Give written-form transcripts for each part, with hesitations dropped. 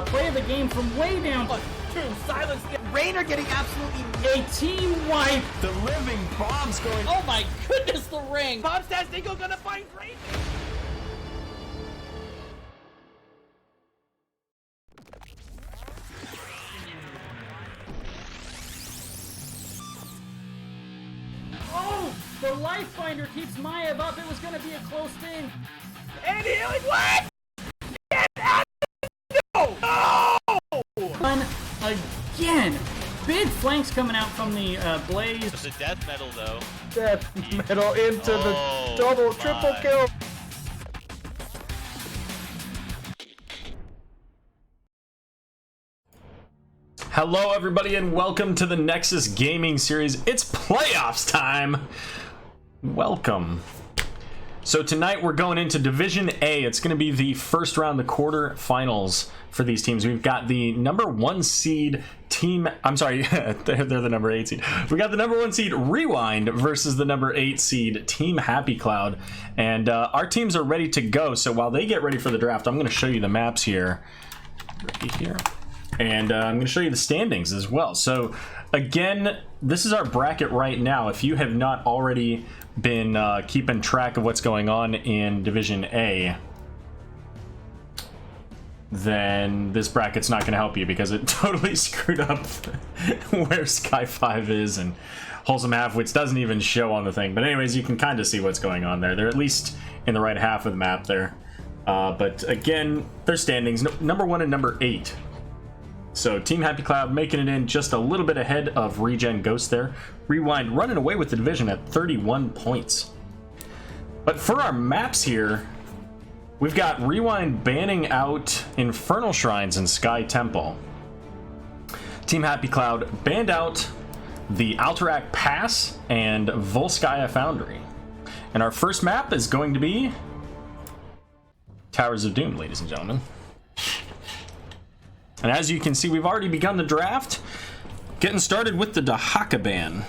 play of the game from way down. True, silence. Raynor getting absolutely A team wipe. The living bomb's going. Oh my goodness, the ring. Bob says Dingo gonna find Raynor. Oh, the life finder keeps Maya up. It was going to be a close thing. And healing, what? Get out! No! One again. Big flanks coming out from the Blaze. It's a death metal though. Death metal into the double, triple kill. Hello everybody and welcome to the Nexus Gaming Series. It's playoffs time. Welcome. So tonight we're going into Division A. It's going to be the first round, the quarterfinals for these teams. We've got the number 1 seed team. I'm sorry, they're the number 8 seed. We got the number 1 seed RewinD versus the number 8 seed Team Happy Cloud. And our teams are ready to go. So while they get ready for the draft, I'm going to show you the maps here. Right here. And I'm going to show you the standings as well. So again, this is our bracket right now. If you have not already been keeping track of what's going on in Division A, then this bracket's not going to help you because it totally screwed up where Sky 5 is and Wholesome Halfwits doesn't even show on the thing. But anyways, you can kind of see what's going on there. They're at least in the right half of the map there. But again, their standings, number 1 and number 8. So Team Happy Cloud making it in just a little bit ahead of Regen Ghost there. RewinD running away with the division at 31 points. But for our maps here, we've got RewinD banning out Infernal Shrines and Sky Temple. Team Happy Cloud banned out the Alterac Pass and Volskaya Foundry. And our first map is going to be Towers of Doom, ladies and gentlemen. And as you can see, we've already begun the draft, getting started with the Dahaka ban,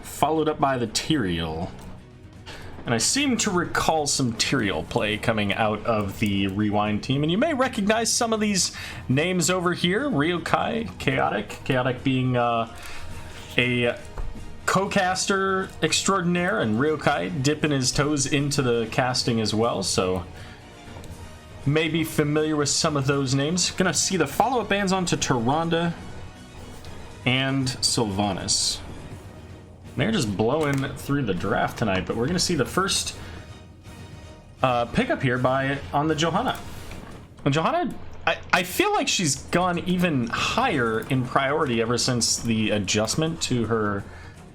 followed up by the Tyrael. And I seem to recall some Tyrael play coming out of the RewinD team, and you may recognize some of these names over here. Ryokai, Chaotic being a co-caster extraordinaire, and Ryokai dipping his toes into the casting as well, so may be familiar with some of those names. Gonna see the follow-up bans onto Tyrande and Sylvanas. They're just blowing through the draft tonight, but we're gonna see the first pickup here on the Johanna. And Johanna, I feel like she's gone even higher in priority ever since the adjustment to her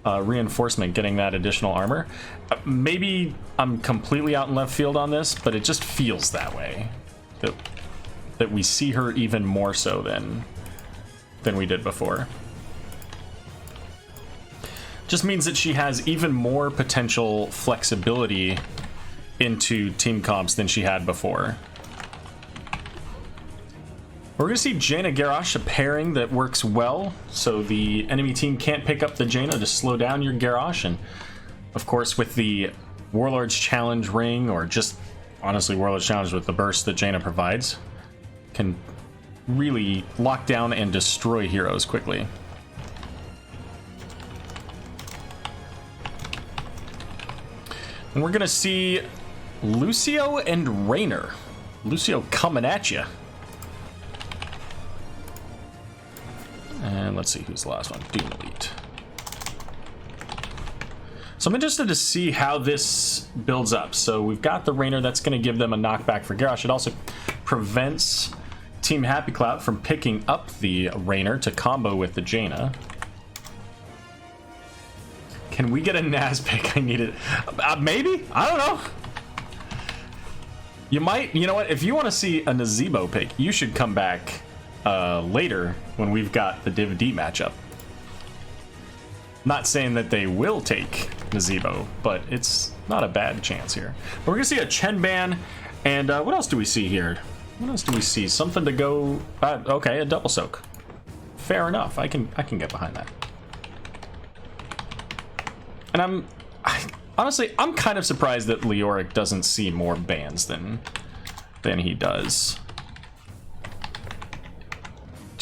reinforcement, getting that additional armor. Maybe I'm completely out in left field on this, but it just feels that way. That we see her even more so than we did before. Just means that she has even more potential flexibility into team comps than she had before. We're going to see Jaina Garrosh, a pairing that works well, so the enemy team can't pick up the Jaina to slow down your Garrosh. And of course, with the Warlord's Challenge ring, or just honestly Warlord's Challenge with the burst that Jaina provides, can really lock down and destroy heroes quickly. And we're going to see Lucio and Raynor. Lucio coming at you. And let's see who's the last one. Doom Elite. So I'm interested to see how this builds up. So we've got the Raynor, that's going to give them a knockback for Garrosh. It also prevents Team Happy Cloud from picking up the Raynor to combo with the Jaina. Can we get a Naz pick? I need it. Maybe? I don't know. You might. You know what? If you want to see a Nazebo pick, you should come back later when we've got the Div D matchup. Not saying that they will take Nazebo, but it's not a bad chance here. But we're gonna see a Chen ban, and what else do we see here? What else do we see? Something to go. Okay, a double soak. Fair enough. I can get behind that. And honestly, I'm kind of surprised that Leoric doesn't see more bans than he does.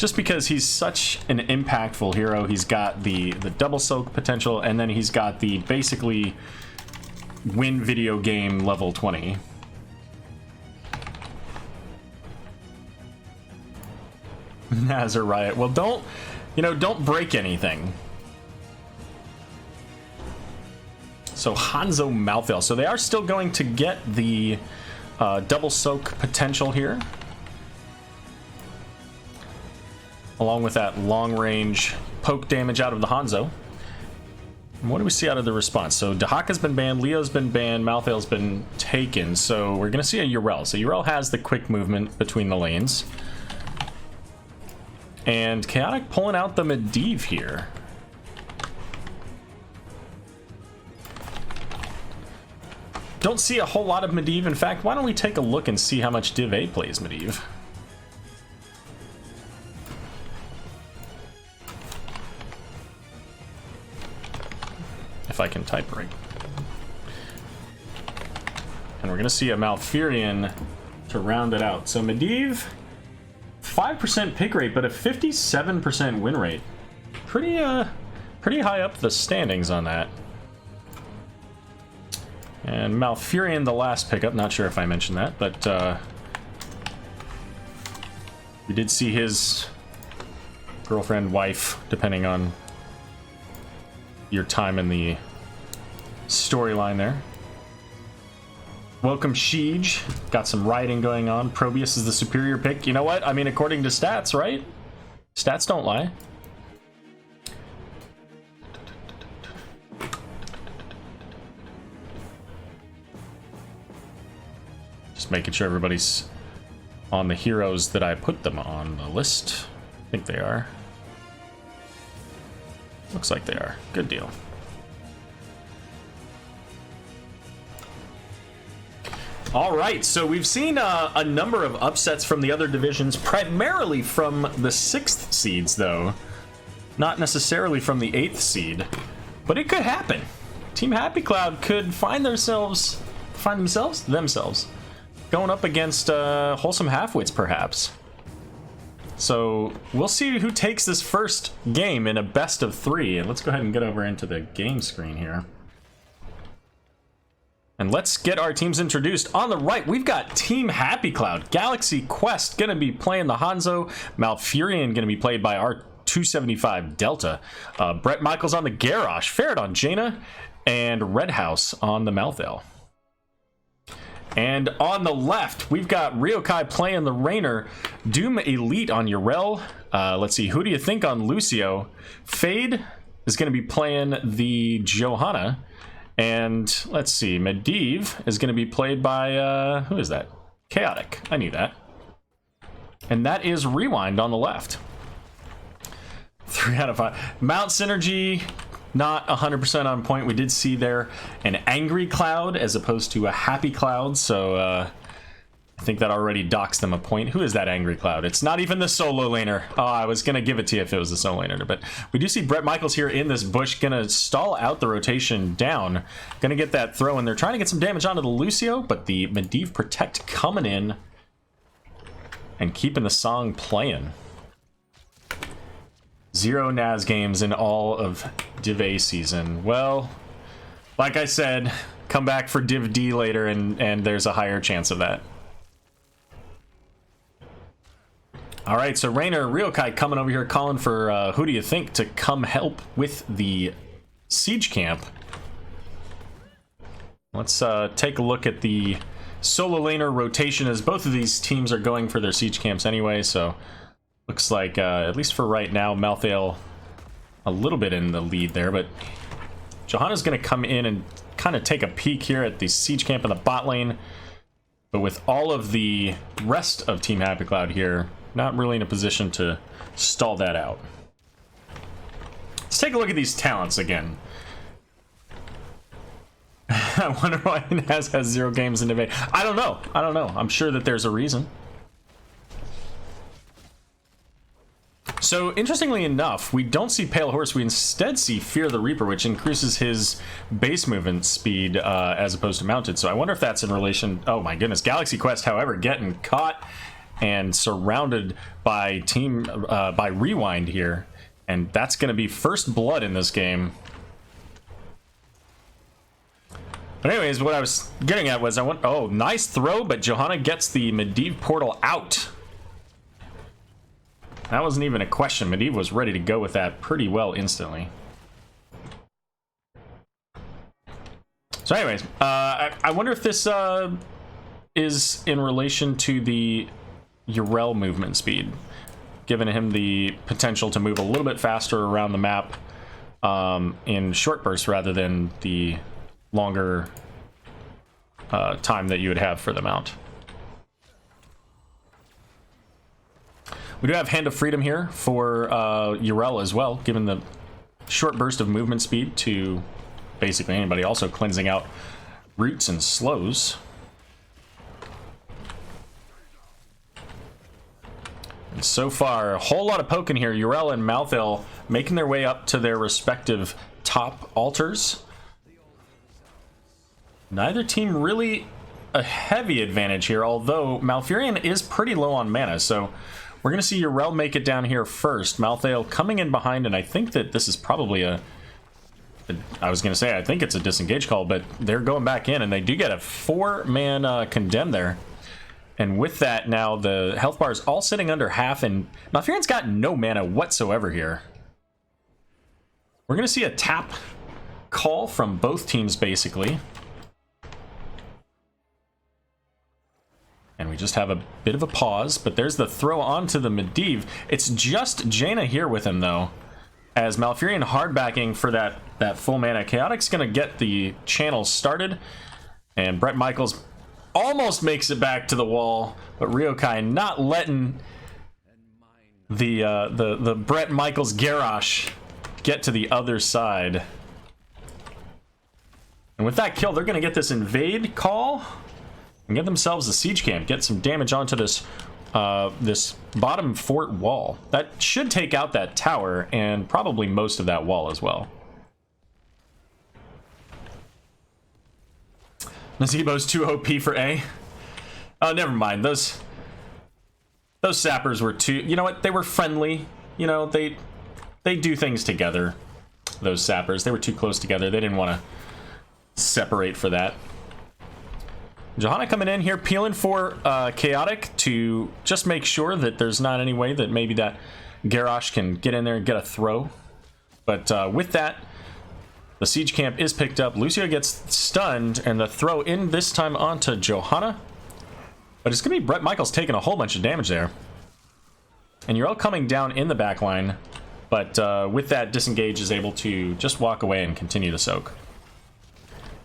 just because he's such an impactful hero. He's got the double soak potential, and then he's got the basically win video game level 20. Nazar Riot. Well, don't break anything. So Hanzo Malthael. So they are still going to get the double soak potential here, along with that long range poke damage out of the Hanzo. And what do we see out of the response? So Dahaka's been banned, Leo's been banned, Malthael's been taken. So we're going to see a Yrel. So Yrel has the quick movement between the lanes. And Chaotic pulling out the Medivh here. Don't see a whole lot of Medivh. In fact, why don't we take a look and see how much Div A plays Medivh? If I can type right. And we're going to see a Malfurion to round it out. So Medivh, 5% pick rate, but a 57% win rate. Pretty high up the standings on that. And Malfurion, the last pickup. Not sure if I mentioned that, but we did see his girlfriend, wife, depending on your time in the storyline there. Welcome Sheej. Got some riding going on. Probius is the superior pick. You know what? I mean, according to stats, right? Stats don't lie. Just making sure everybody's on the heroes that I put them on the list. I think they are. Looks like they are. Good deal. All right, so we've seen a number of upsets from the other divisions, primarily from the 6th seeds, though. Not necessarily from the 8th seed, but it could happen. Team Happy Cloud could find themselves going up against Wholesome Halfwits, perhaps. So we'll see who takes this first game in a best of 3. And let's go ahead and get over into the game screen here. And let's get our teams introduced. On the right, we've got Team Happy Cloud. Galaxy Quest going to be playing the Hanzo. Malfurion going to be played by our 275 Delta. Brett Michaels on the Garrosh. Ferret on Jaina. And Red House on the Malthael. And on the left, we've got Ryokai playing the Raynor. Doom Elite on Yrel. Let's see, who do you think on Lucio? Fade is going to be playing the Johanna. And let's see, Medivh is going to be played by, who is that? Chaotic. I knew that. And that is RewinD on the left. 3 out of 5. Mount Synergy, not 100% on point. We did see there an angry cloud as opposed to a happy cloud. So I think that already docks them a point. Who is that angry cloud? It's not even the solo laner. Oh, I was going to give it to you if it was the solo laner. But we do see Brett Michaels here in this bush. Going to stall out the rotation down. Going to get that throw. And they're trying to get some damage onto the Lucio. But the Medivh Protect coming in. And keeping the song playing. 0 Naz games in all of Div A season. Well, like I said, come back for Div D later and there's a higher chance of that. All right, so Raynor, Ryokai coming over here calling for who do you think to come help with the siege camp. Let's take a look at the solo laner rotation as both of these teams are going for their siege camps anyway, so looks like, at least for right now, Malthael a little bit in the lead there, but Johanna's going to come in and kind of take a peek here at the siege camp in the bot lane. But with all of the rest of Team Happy Cloud here, not really in a position to stall that out. Let's take a look at these talents again. I wonder why Naz has 0 games in debate. I don't know. I'm sure that there's a reason. So, interestingly enough, we don't see Pale Horse. We instead see Fear the Reaper, which increases his base movement speed as opposed to mounted. So I wonder if that's in relation... Oh my goodness. Galaxy Quest, however, getting caught and surrounded by by RewinD here. And that's going to be first blood in this game. But anyways, what I was getting at was oh, nice throw, but Johanna gets the Medivh portal out. That wasn't even a question. Medivh was ready to go with that pretty well instantly. So anyways, I wonder if this is in relation to the Yrel movement speed, giving him the potential to move a little bit faster around the map in short bursts rather than the longer time that you would have for the mount. We do have Hand of Freedom here for Yrel as well, given the short burst of movement speed to basically anybody, also cleansing out roots and slows. And so far, a whole lot of poking here. Yrel and Malthael making their way up to their respective top altars. Neither team really a heavy advantage here, although Malfurion is pretty low on mana, so we're going to see Yrel make it down here first. Malthael coming in behind, and I think that this is probably I was going to say, I think it's a disengage call, but they're going back in, and they do get a 4-man condemn there. And with that, now the health bar is all sitting under half, and Malfurion's got no mana whatsoever here. We're going to see a tap call from both teams, basically. And we just have a bit of a pause, but there's the throw onto the Medivh. It's just Jaina here with him, though, as Malfurion hardbacking for that full mana. Chaotic's going to get the channel started, and Bret Michaels almost makes it back to the wall, but Ryokai not letting the Bret Michaels Garrosh get to the other side. And with that kill, they're going to get this invade call and get themselves a siege camp, get some damage onto this this bottom fort wall. That should take out that tower and probably most of that wall as well. Nazebo's too OP for A. Oh, never mind. Those sappers were too... You know what? They were friendly. You know, they do things together. Those sappers. They were too close together. They didn't want to separate for that. Johanna coming in here, peeling for Chaotic to just make sure that there's not any way that maybe that Garrosh can get in there and get a throw. But with that, the siege camp is picked up. Lucio gets stunned, and the throw in this time onto Johanna. But it's going to be Bret Michaels taking a whole bunch of damage there. And Yrel coming down in the back line, but with that, Disengage is able to just walk away and continue the soak.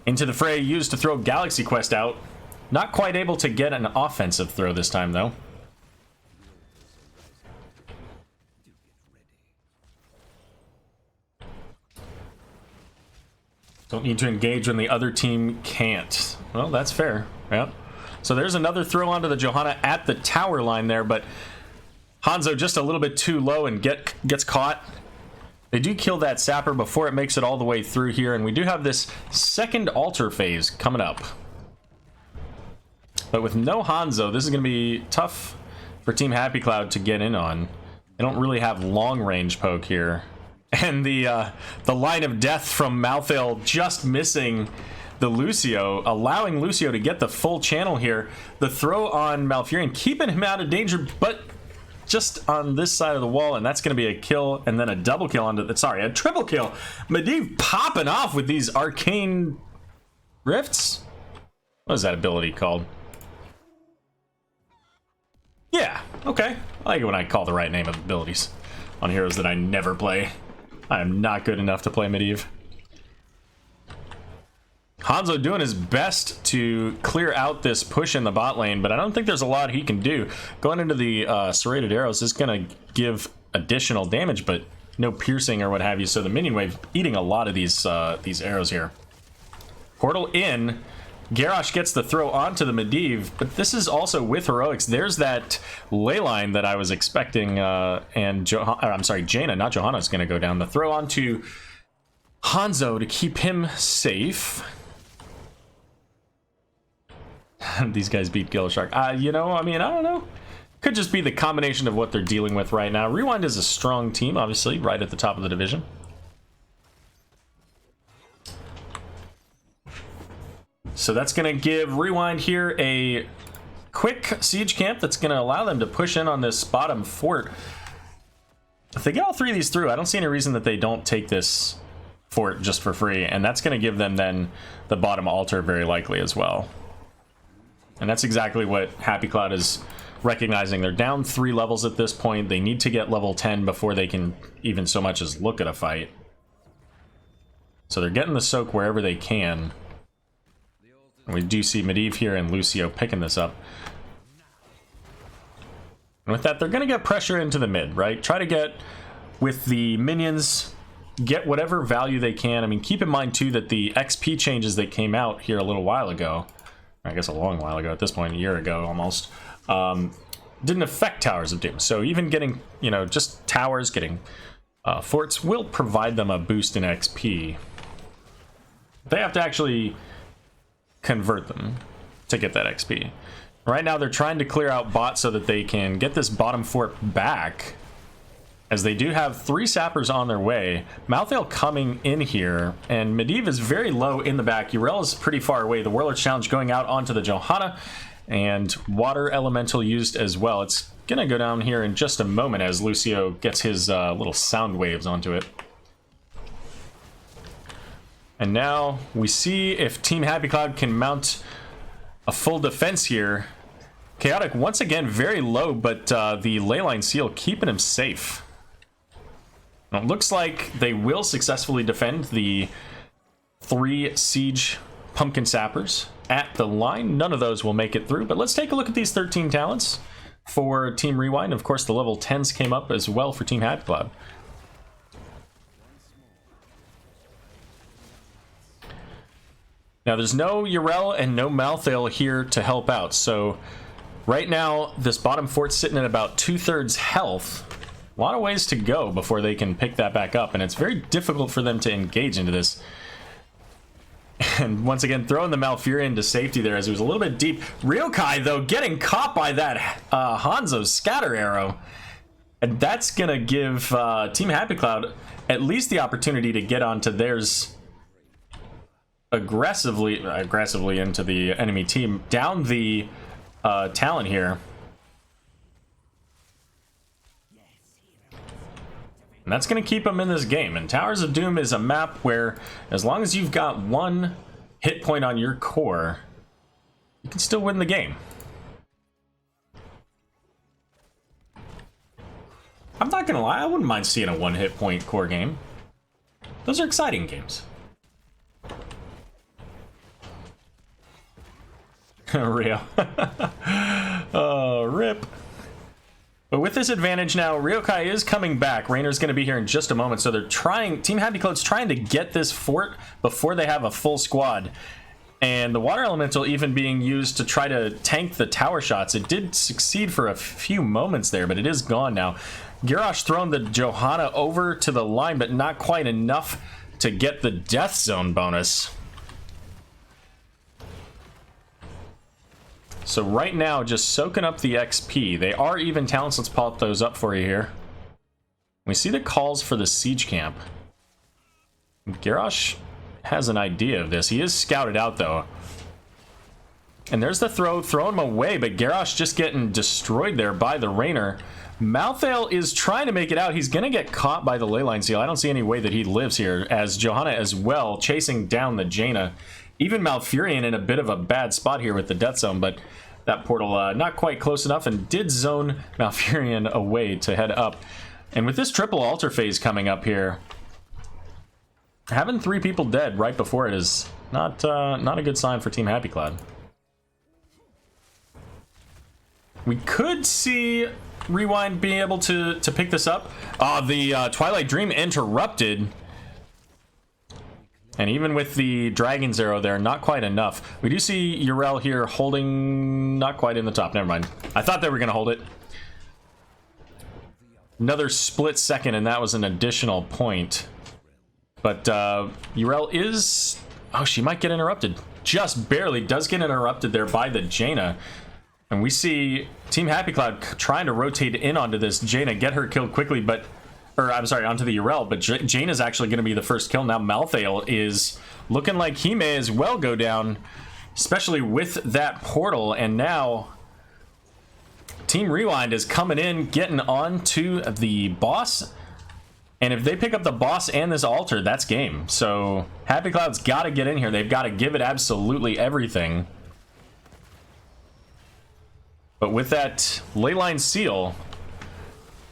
Into the fray, used to throw Galaxy Quest out. Not quite able to get an offensive throw this time, though. Don't need to engage when the other team can't. Well, that's fair. Yep. So there's another throw onto the Johanna at the tower line there, but Hanzo just a little bit too low and gets caught. They do kill that sapper before it makes it all the way through here, and we do have this second altar phase coming up. But with no Hanzo, this is going to be tough for Team Happy Cloud to get in on. They don't really have long range poke here. And the line of death from Malthael just missing the Lucio, allowing Lucio to get the full channel here. The throw on Malfurion, keeping him out of danger, but just on this side of the wall, and that's going to be a kill, and then a double kill onto the... Sorry, a triple kill. Medivh popping off with these arcane rifts. What is that ability called? Yeah, okay. I like it when I call the right name of abilities on heroes that I never play. I am not good enough to play Medivh. Hanzo doing his best to clear out this push in the bot lane, but I don't think there's a lot he can do. Going into the serrated arrows is going to give additional damage, but no piercing or what have you, so the minion wave eating a lot of these arrows here. Portal in. Garrosh gets the throw onto the Medivh, but this is also with heroics. There's that ley line that I was expecting, and I'm sorry, Jaina, not Johanna, is going to go down. The throw onto Hanzo to keep him safe. These guys beat Gill Shark. You know, I mean, I don't know. Could just be the combination of what they're dealing with right now. RewinD is a strong team, obviously, right at the top of the division. So that's going to give RewinD here a quick siege camp that's going to allow them to push in on this bottom fort. If they get all three of these through, I don't see any reason that they don't take this fort just for free, and that's going to give them then the bottom altar very likely as well. And that's exactly what Happy Cloud is recognizing. They're down 3 levels at this point. They need to get level 10 before they can even so much as look at a fight. So they're getting the soak wherever they can. And we do see Medivh here and Lucio picking this up. And with that, they're going to get pressure into the mid, right? Try to get, with the minions, get whatever value they can. I mean, keep in mind, too, that the XP changes that came out here a little while ago, I guess a long while ago at this point, a year ago almost, didn't affect Towers of Doom. So even getting, you know, just towers, getting forts will provide them a boost in XP. They have to actually convert them to get that XP. Right now they're trying to clear out bots so that they can get this bottom fort back, as they do have 3 sappers on their way. Malthael coming in here, and Medivh is very low in the back. Yrel is pretty far away. The Warlord's Challenge going out onto the Johanna, and Water Elemental used as well. It's gonna go down here in just a moment as Lucio gets his little sound waves onto it. And now we see if Team Happy Cloud can mount a full defense here. Chaotic once again very low, but the Leyline Seal keeping him safe. Now, it looks like they will successfully defend the 3 siege pumpkin sappers at the line. None of those will make it through, but let's take a look at these 13 talents for Team RewinD. Of course, the level 10s came up as well for Team Happy Cloud. Now, there's no Yrel and no Malthael here to help out, so right now, this bottom fort's sitting at about 2/3 health. A lot of ways to go before they can pick that back up, and it's very difficult for them to engage into this. And once again, throwing the Malfurion to safety there as it was a little bit deep. Ryokai, though, getting caught by that Hanzo's scatter arrow. And that's going to give Team Happy Cloud at least the opportunity to get onto theirs aggressively into the enemy team. Down the talent here. And that's going to keep them in this game. And Towers of Doom is a map where, as long as you've got 1 hit point on your core, you can still win the game. I'm not going to lie, I wouldn't mind seeing a 1 hit point core game. Those are exciting games. Rio. Oh, rip. But with this advantage now, Ryokai is coming back. Rainer's going to be here in just a moment, so they're trying, Team Happy Cloud's trying to get this fort before they have a full squad. And the Water Elemental even being used to try to tank the tower shots. It did succeed for a few moments there, but it is gone now. Garrosh throwing the Johanna over to the line, but not quite enough to get the Death Zone bonus. So right now, just soaking up the XP. They are even talents. Let's pop those up for you here. We see the calls for the siege camp. Garrosh has an idea of this. He is scouted out, though. And there's the throw, throwing him away, but Garrosh just getting destroyed there by the Rainer. Malthael is trying to make it out. He's going to get caught by the Leyline Seal. I don't see any way that he lives here, as Johanna as well, chasing down the Jaina. Even Malfurion in a bit of a bad spot here with the Death Zone, but that portal not quite close enough and did zone Malfurion away to head up. And with this triple altar phase coming up here, having 3 people dead right before it is not a good sign for Team Happy Cloud. We could see RewinD being able to pick this up. The Twilight Dream interrupted. And even with the Dragon's Arrow there, not quite enough. We do see Yrel here holding, not quite in the top. Never mind. I thought they were going to hold it. Another split second, and that was an additional point. But Yrel is... Oh, she might get interrupted. Just barely does get interrupted there by the Jaina. And we see Team Happy Cloud trying to rotate in onto this Jaina, get her killed quickly, but... Or, I'm sorry, onto the Urel, but Jaina's actually going to be the first kill. Now Malthael is looking like he may as well go down, especially with that portal. And now Team RewinD is coming in, getting onto the boss. And if they pick up the boss and this altar, that's game. So Happy Cloud's got to get in here. They've got to give it absolutely everything. But with that Leyline Seal,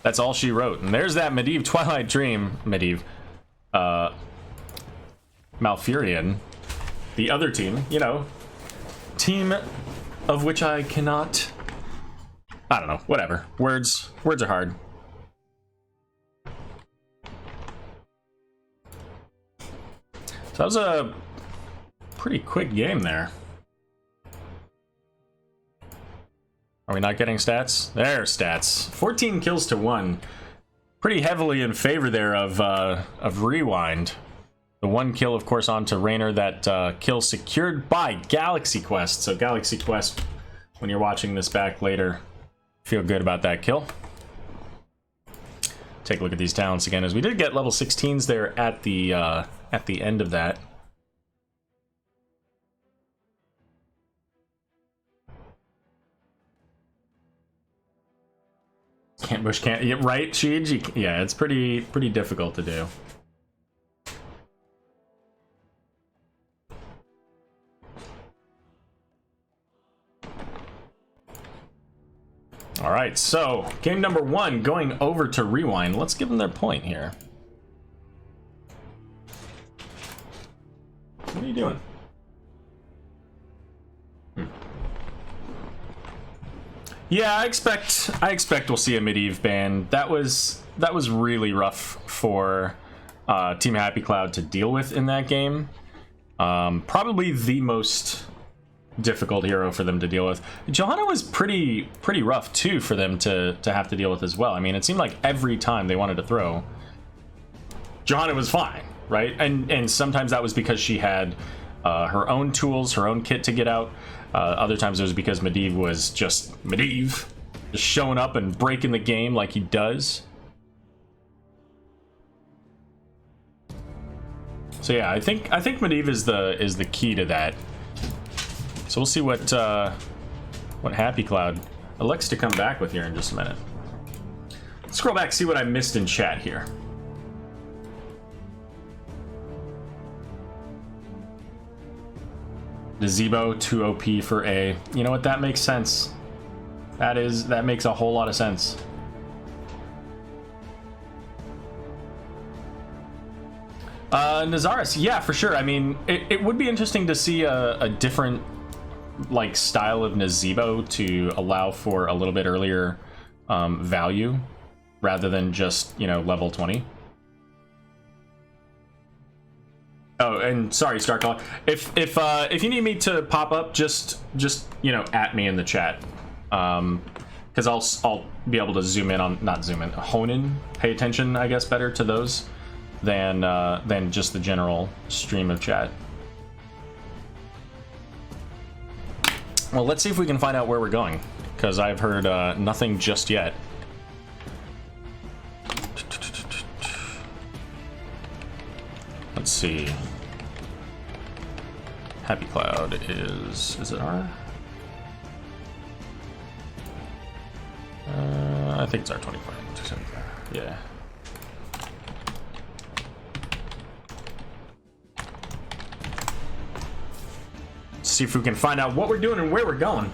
that's all she wrote. And there's that Medivh Twilight Dream. Medivh. Malfurion. The other team, you know. Team of which I cannot... I don't know. Whatever. Words are hard. So that was a pretty quick game there. Are we not getting stats? There, stats. 14 kills to 1. Pretty heavily in favor there of RewinD. The 1 kill, of course, onto Raynor. That kill secured by Galaxy Quest. So Galaxy Quest, when you're watching this back later, feel good about that kill. Take a look at these talents again, as we did get level 16s there at the end of that. Can't bush, can't... Yeah, right, Sheej? Yeah, it's pretty difficult to do. All right, so game number 1 going over to RewinD. Let's give them their point here. What are you doing? Yeah, I expect we'll see a Medivh ban. That was really rough for Team Happy Cloud to deal with in that game. Probably the most difficult hero for them to deal with. Johanna was pretty rough too for them to have to deal with as well. I mean, it seemed like every time they wanted to throw, Johanna was fine, right? And sometimes that was because she had her own tools, her own kit to get out. Other times it was because Medivh was just Medivh, just showing up and breaking the game like he does. So yeah, I think Medivh is the key to that. So we'll see what Happy Cloud elects to come back with here in just a minute. Let's scroll back, see what I missed in chat here. The Zebo 2 OP for A. You know what? That makes sense. That makes a whole lot of sense. Nazaris, yeah, for sure. I mean, it would be interesting to see a different like style of Nazebo to allow for a little bit earlier value rather than just, you know, level 20. Oh, and sorry, Starclaw. If you need me to pop up, just you know, at me in the chat, because I'll be able to zoom in on, not zoom in, hone in, pay attention, I guess, better to those than just the general stream of chat. Well, let's see if we can find out where we're going, because I've heard nothing just yet. Let's see. Happy Cloud is it R? I think it's R25. Yeah. Let's see if we can find out what we're doing and where we're going.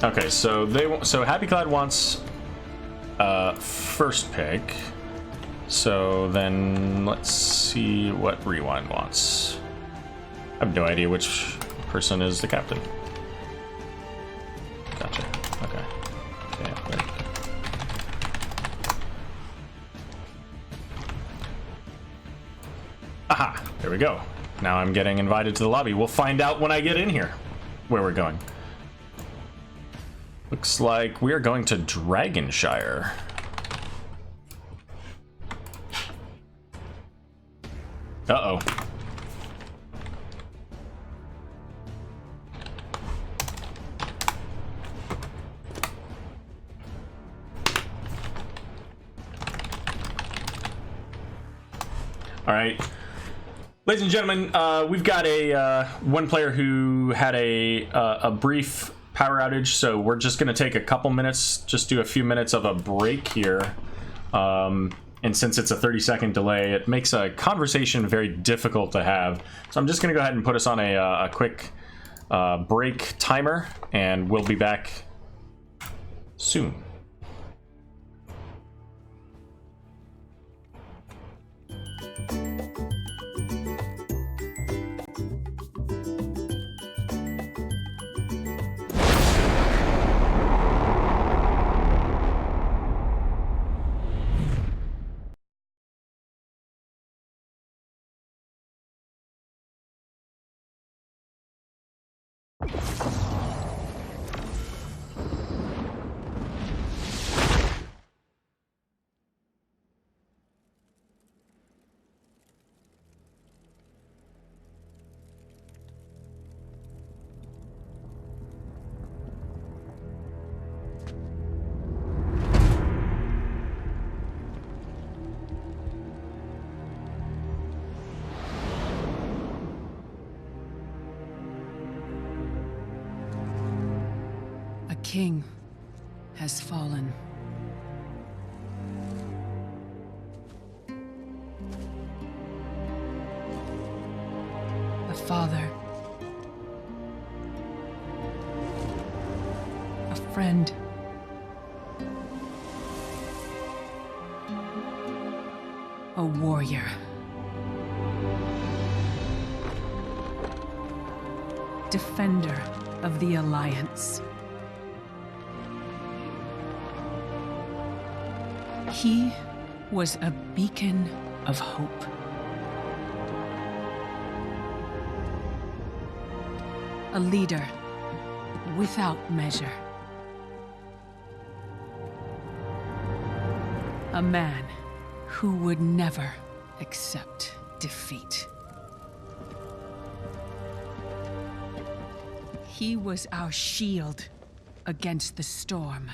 Okay, so Happy Cloud wants first pick. So then let's see what RewinD wants. I have no idea which person is the captain. Gotcha. Okay. Yeah, aha! There we go. Now I'm getting invited to the lobby. We'll find out when I get in here where we're going. Looks like we are going to Dragonshire. Uh-oh. All right. Ladies and gentlemen, we've got a one player who had a brief power outage, so we're just going to take a couple minutes, just do a few minutes of a break here. And since it's a 30-second delay, it makes a conversation very difficult to have. So I'm just going to go ahead and put us on a quick break timer, and we'll be back soon. A king has fallen. A father. A friend. A warrior. Defender of the Alliance. He was a beacon of hope. A leader without measure. A man who would never accept defeat. He was our shield against the storm.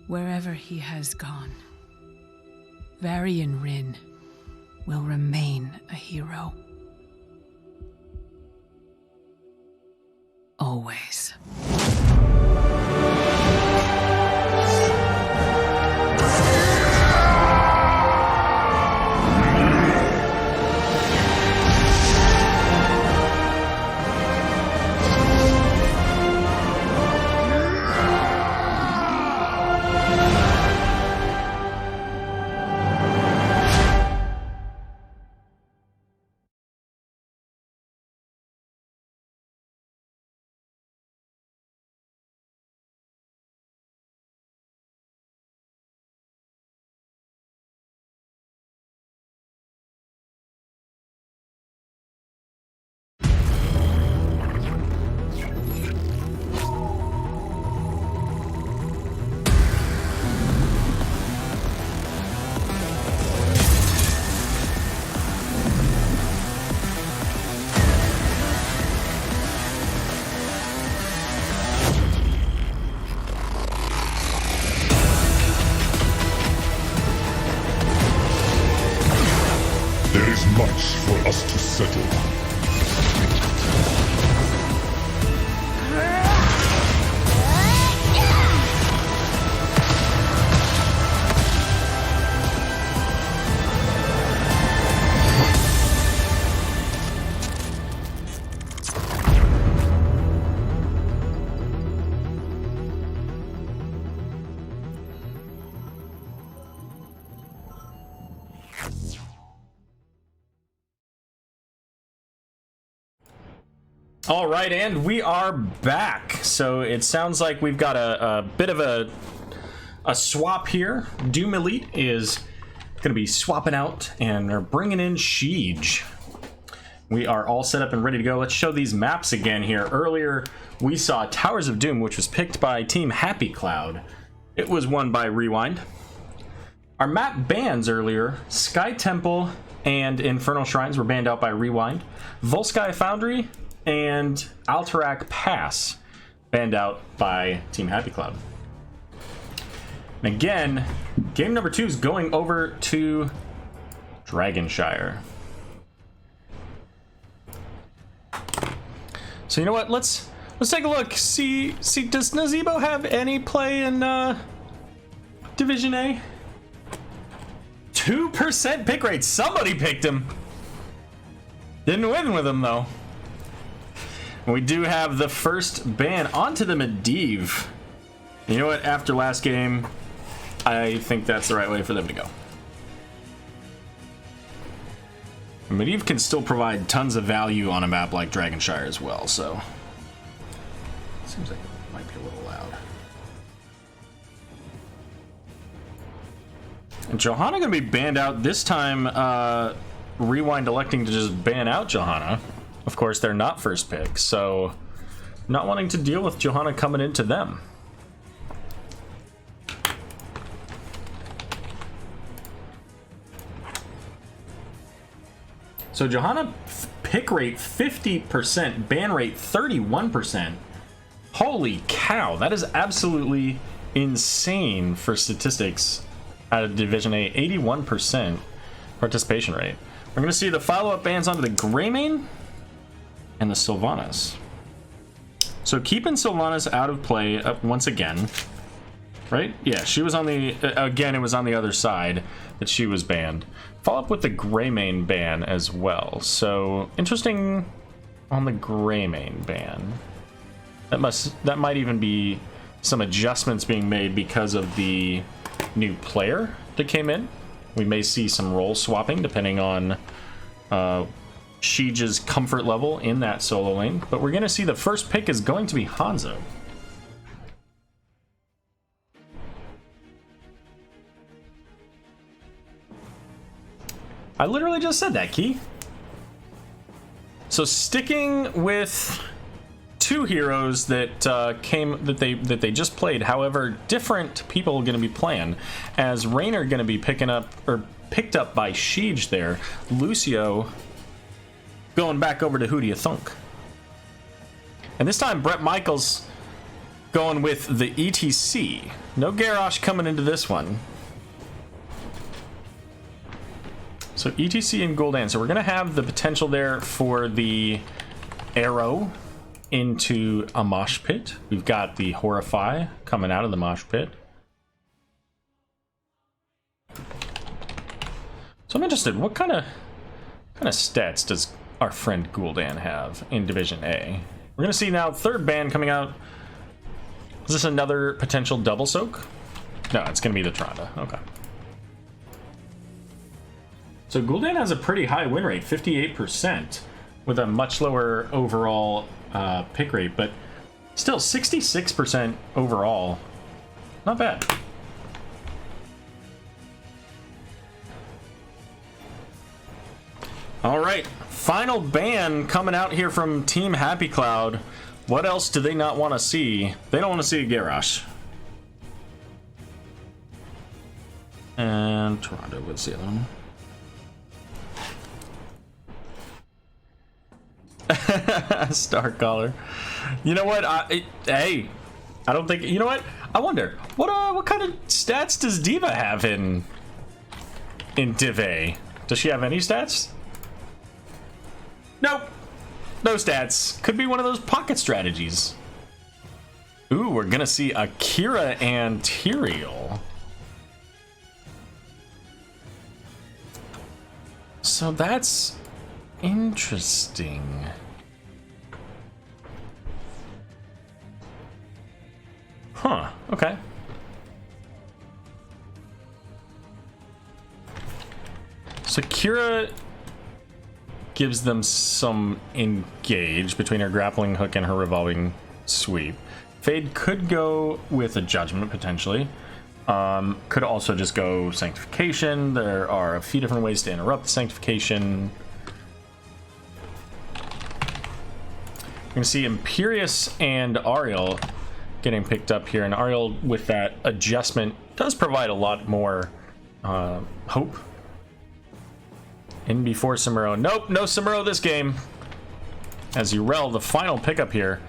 Wherever he has gone, Varian Rin will remain a hero. Always. for us to settle. All right, and we are back. So it sounds like we've got a bit of a swap here. Doom Elite is going to be swapping out, and they're bringing in Siege. We are all set up and ready to go. Let's show these maps again here. Earlier, we saw Towers of Doom, which was picked by Team Happy Cloud. It was won by RewinD. Our map bans earlier, Sky Temple and Infernal Shrines were banned out by RewinD. Volsky Foundry and Alterac Pass banned out by Team Happy Cloud. And again, game number 2 is going over to Dragonshire. So you know what? Let's take a look. See, does Nazebo have any play in Division A? 2% pick rate. Somebody picked him. Didn't win with him though. We do have the first ban onto the Medivh. You know what? After last game, I think that's the right way for them to go. Medivh can still provide tons of value on a map like Dragonshire as well, so seems like it might be a little loud. And Johanna gonna be banned out this time. RewinD electing to just ban out Johanna. Of course, they're not first pick, so not wanting to deal with Johanna coming into them. So Johanna pick rate 50%, ban rate 31%. Holy cow, that is absolutely insane for statistics out of Division A. 81% participation rate. We're going to see the follow-up bans onto the Greymane and the Sylvanas. So keeping Sylvanas out of play once again, right? Yeah, she was on the, again, it was on the other side that she was banned. Follow up with the Greymane ban as well. So interesting on the Greymane ban. That might even be some adjustments being made because of the new player that came in. We may see some role swapping depending on Siege's comfort level in that solo lane, but we're gonna see the first pick is going to be Hanzo. I literally just said that, Key. So sticking with two heroes that that they just played, however, different people are going to be playing, as Raynor going to be picked up by Siege there. Lucio going back over to Who Do You Thunk? And this time Brett Michaels going with the ETC. No Garrosh coming into this one. So ETC and Gul'dan. So we're going to have the potential there for the Aero into a mosh pit. We've got the Horrify coming out of the mosh pit. So I'm interested, what kind of stats does our friend Gul'dan have in Division A? We're going to see now third ban coming out. Is this another potential double soak? No, it's going to be the Tranda. Okay. So Gul'dan has a pretty high win rate, 58%, with a much lower overall pick rate, but still 66% overall. Not bad. All right, final ban coming out here from Team Happy Cloud. What else do they not want to see? They don't want to see a Garrosh. And Toronto was the other one. Starcaller. You know what? Hey, I don't think. You know what? I wonder what kind of stats does D.Va have in Div A? Does she have any stats? No stats. Could be one of those pocket strategies. Ooh, we're gonna see Akira and Tyrael. So that's interesting. Huh, okay. So Kira gives them some engage between her grappling hook and her revolving sweep. Fade could go with a judgment potentially. Could also just go sanctification. There are a few different ways to interrupt the sanctification. We're gonna see Imperious and Ariel getting picked up here, and Ariel with that adjustment does provide a lot more hope. In before Samuro. Nope, no Samuro this game. As Urel, the final pickup here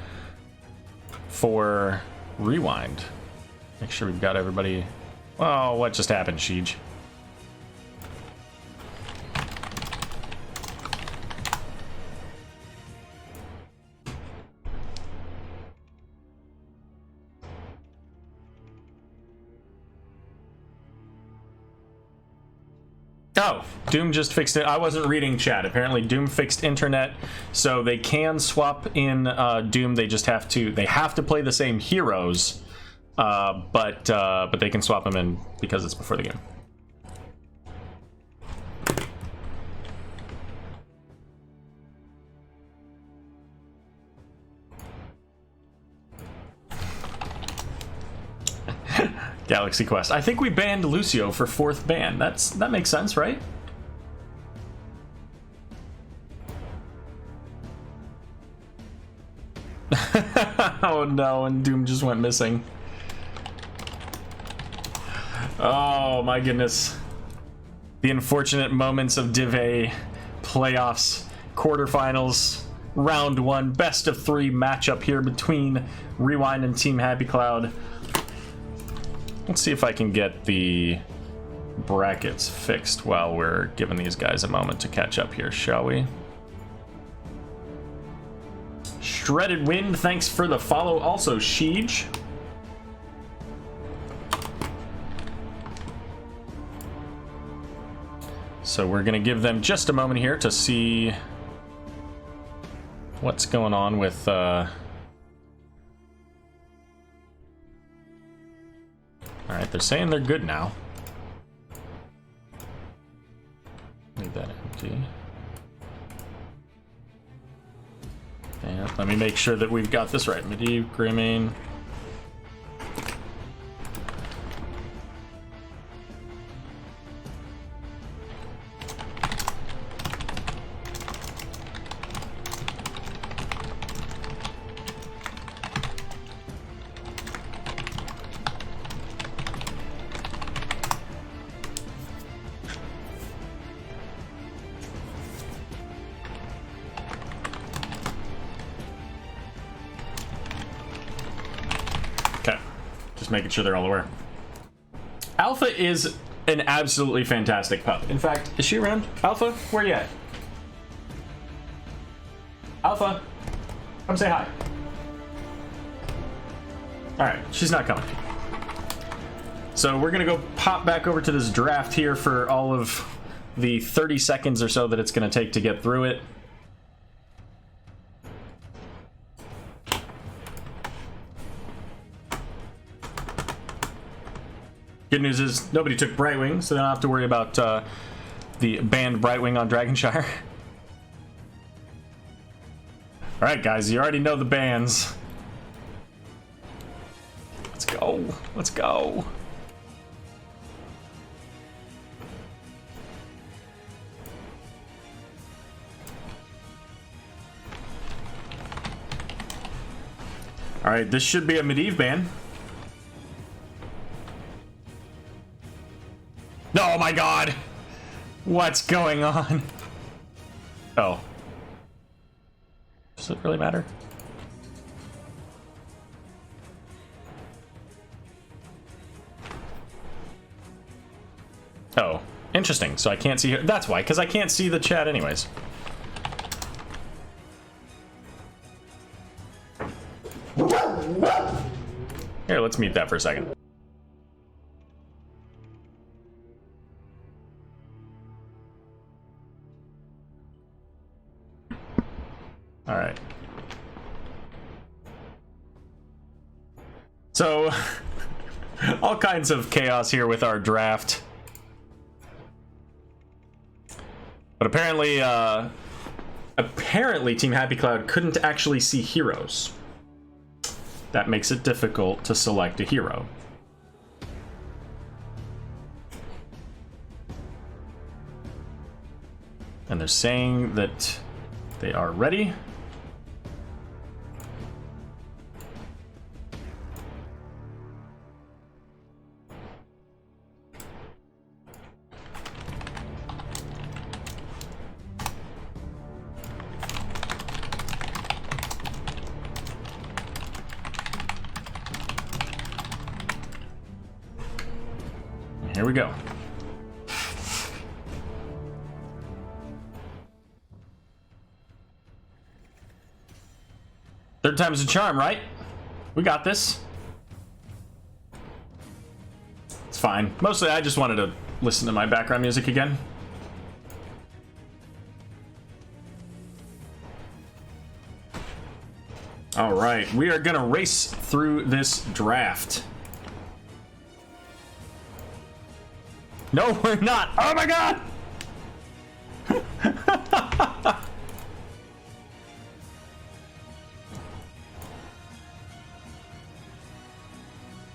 for RewinD. Make sure we've got everybody. Oh, what just happened, Sheej? Oh, Doom just fixed it. I wasn't reading chat. Apparently Doom fixed internet, so they can swap in Doom. They just have to play the same heroes, but they can swap them in because it's before the game. Galaxy Quest. I think we banned Lucio for 4th ban. That makes sense, right? Oh no, and Doom just went missing. Oh my goodness. The unfortunate moments of Div A playoffs, quarterfinals, round 1, best of 3 matchup here between RewinD and Team Happy Cloud. Let's see if I can get the brackets fixed while we're giving these guys a moment to catch up here, shall we? Shredded Wind, thanks for the follow. Also, Sheej. So we're going to give them just a moment here to see what's going on with... Alright, they're saying they're good now. Leave that empty. And let me make sure that we've got this right. Medivh, Grimmane. Making sure they're all aware. Alpha is an absolutely fantastic pup. In fact, is she around? Alpha, where you at? Alpha, come say hi. Alright, she's not coming. So we're gonna go pop back over to this draft here for all of the 30 seconds or so that it's gonna take to get through it. Good news is nobody took Brightwing, so they don't have to worry about the banned Brightwing on Dragonshire. Alright guys, you already know the bans. Let's go. Let's go. Alright, this should be a Medivh ban. Oh my god! What's going on? Oh. Does it really matter? Oh, interesting. So I can't see her. That's why, because I can't see the chat anyways. Here, let's mute that for a second. All right. So, all kinds of chaos here with our draft. But apparently Team Happy Cloud couldn't actually see heroes. That makes it difficult to select a hero. And they're saying that they are ready. Here we go. Third time's a charm, right? We got this. It's fine. Mostly I just wanted to listen to my background music again. All right, we are gonna race through this draft. No, we're not. Oh my god!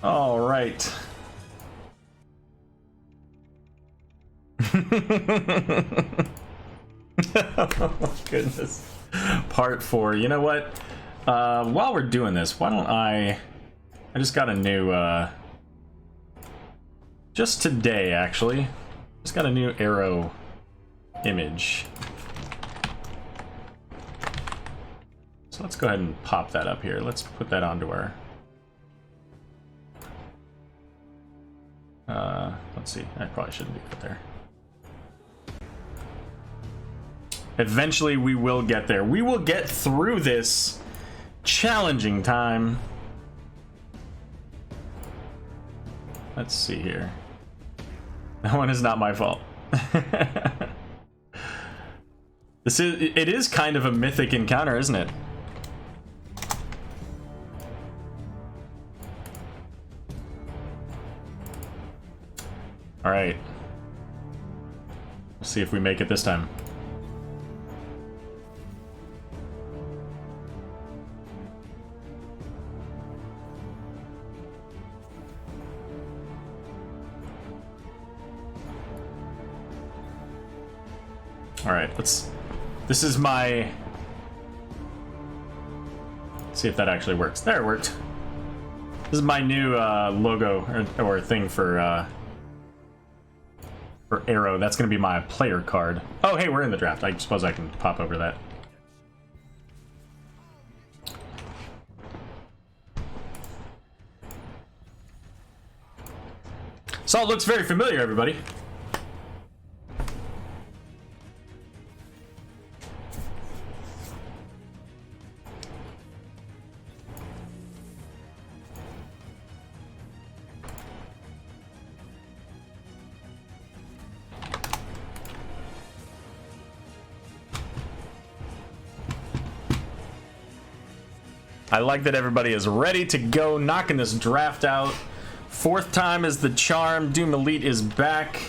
All right. Oh goodness. Part 4. You know what? While we're doing this, why don't I just got a new just today, actually. Just got a new Aero image. So let's go ahead and pop that up here. Let's put that onto our... let's see. I probably shouldn't do that there. Eventually, we will get there. We will get through this challenging time. Let's see here. That one is not my fault. It is kind of a mythic encounter, isn't it? All right. We'll see if we make it this time. All right, let's see if that actually works. There, it worked. This is my new logo or thing for Aero. That's going to be my player card. Oh, hey, we're in the draft. I suppose I can pop over that. Salt looks very familiar, everybody. I like that everybody is ready to go, knocking this draft out. Fourth time is the charm. Doom Elite is back.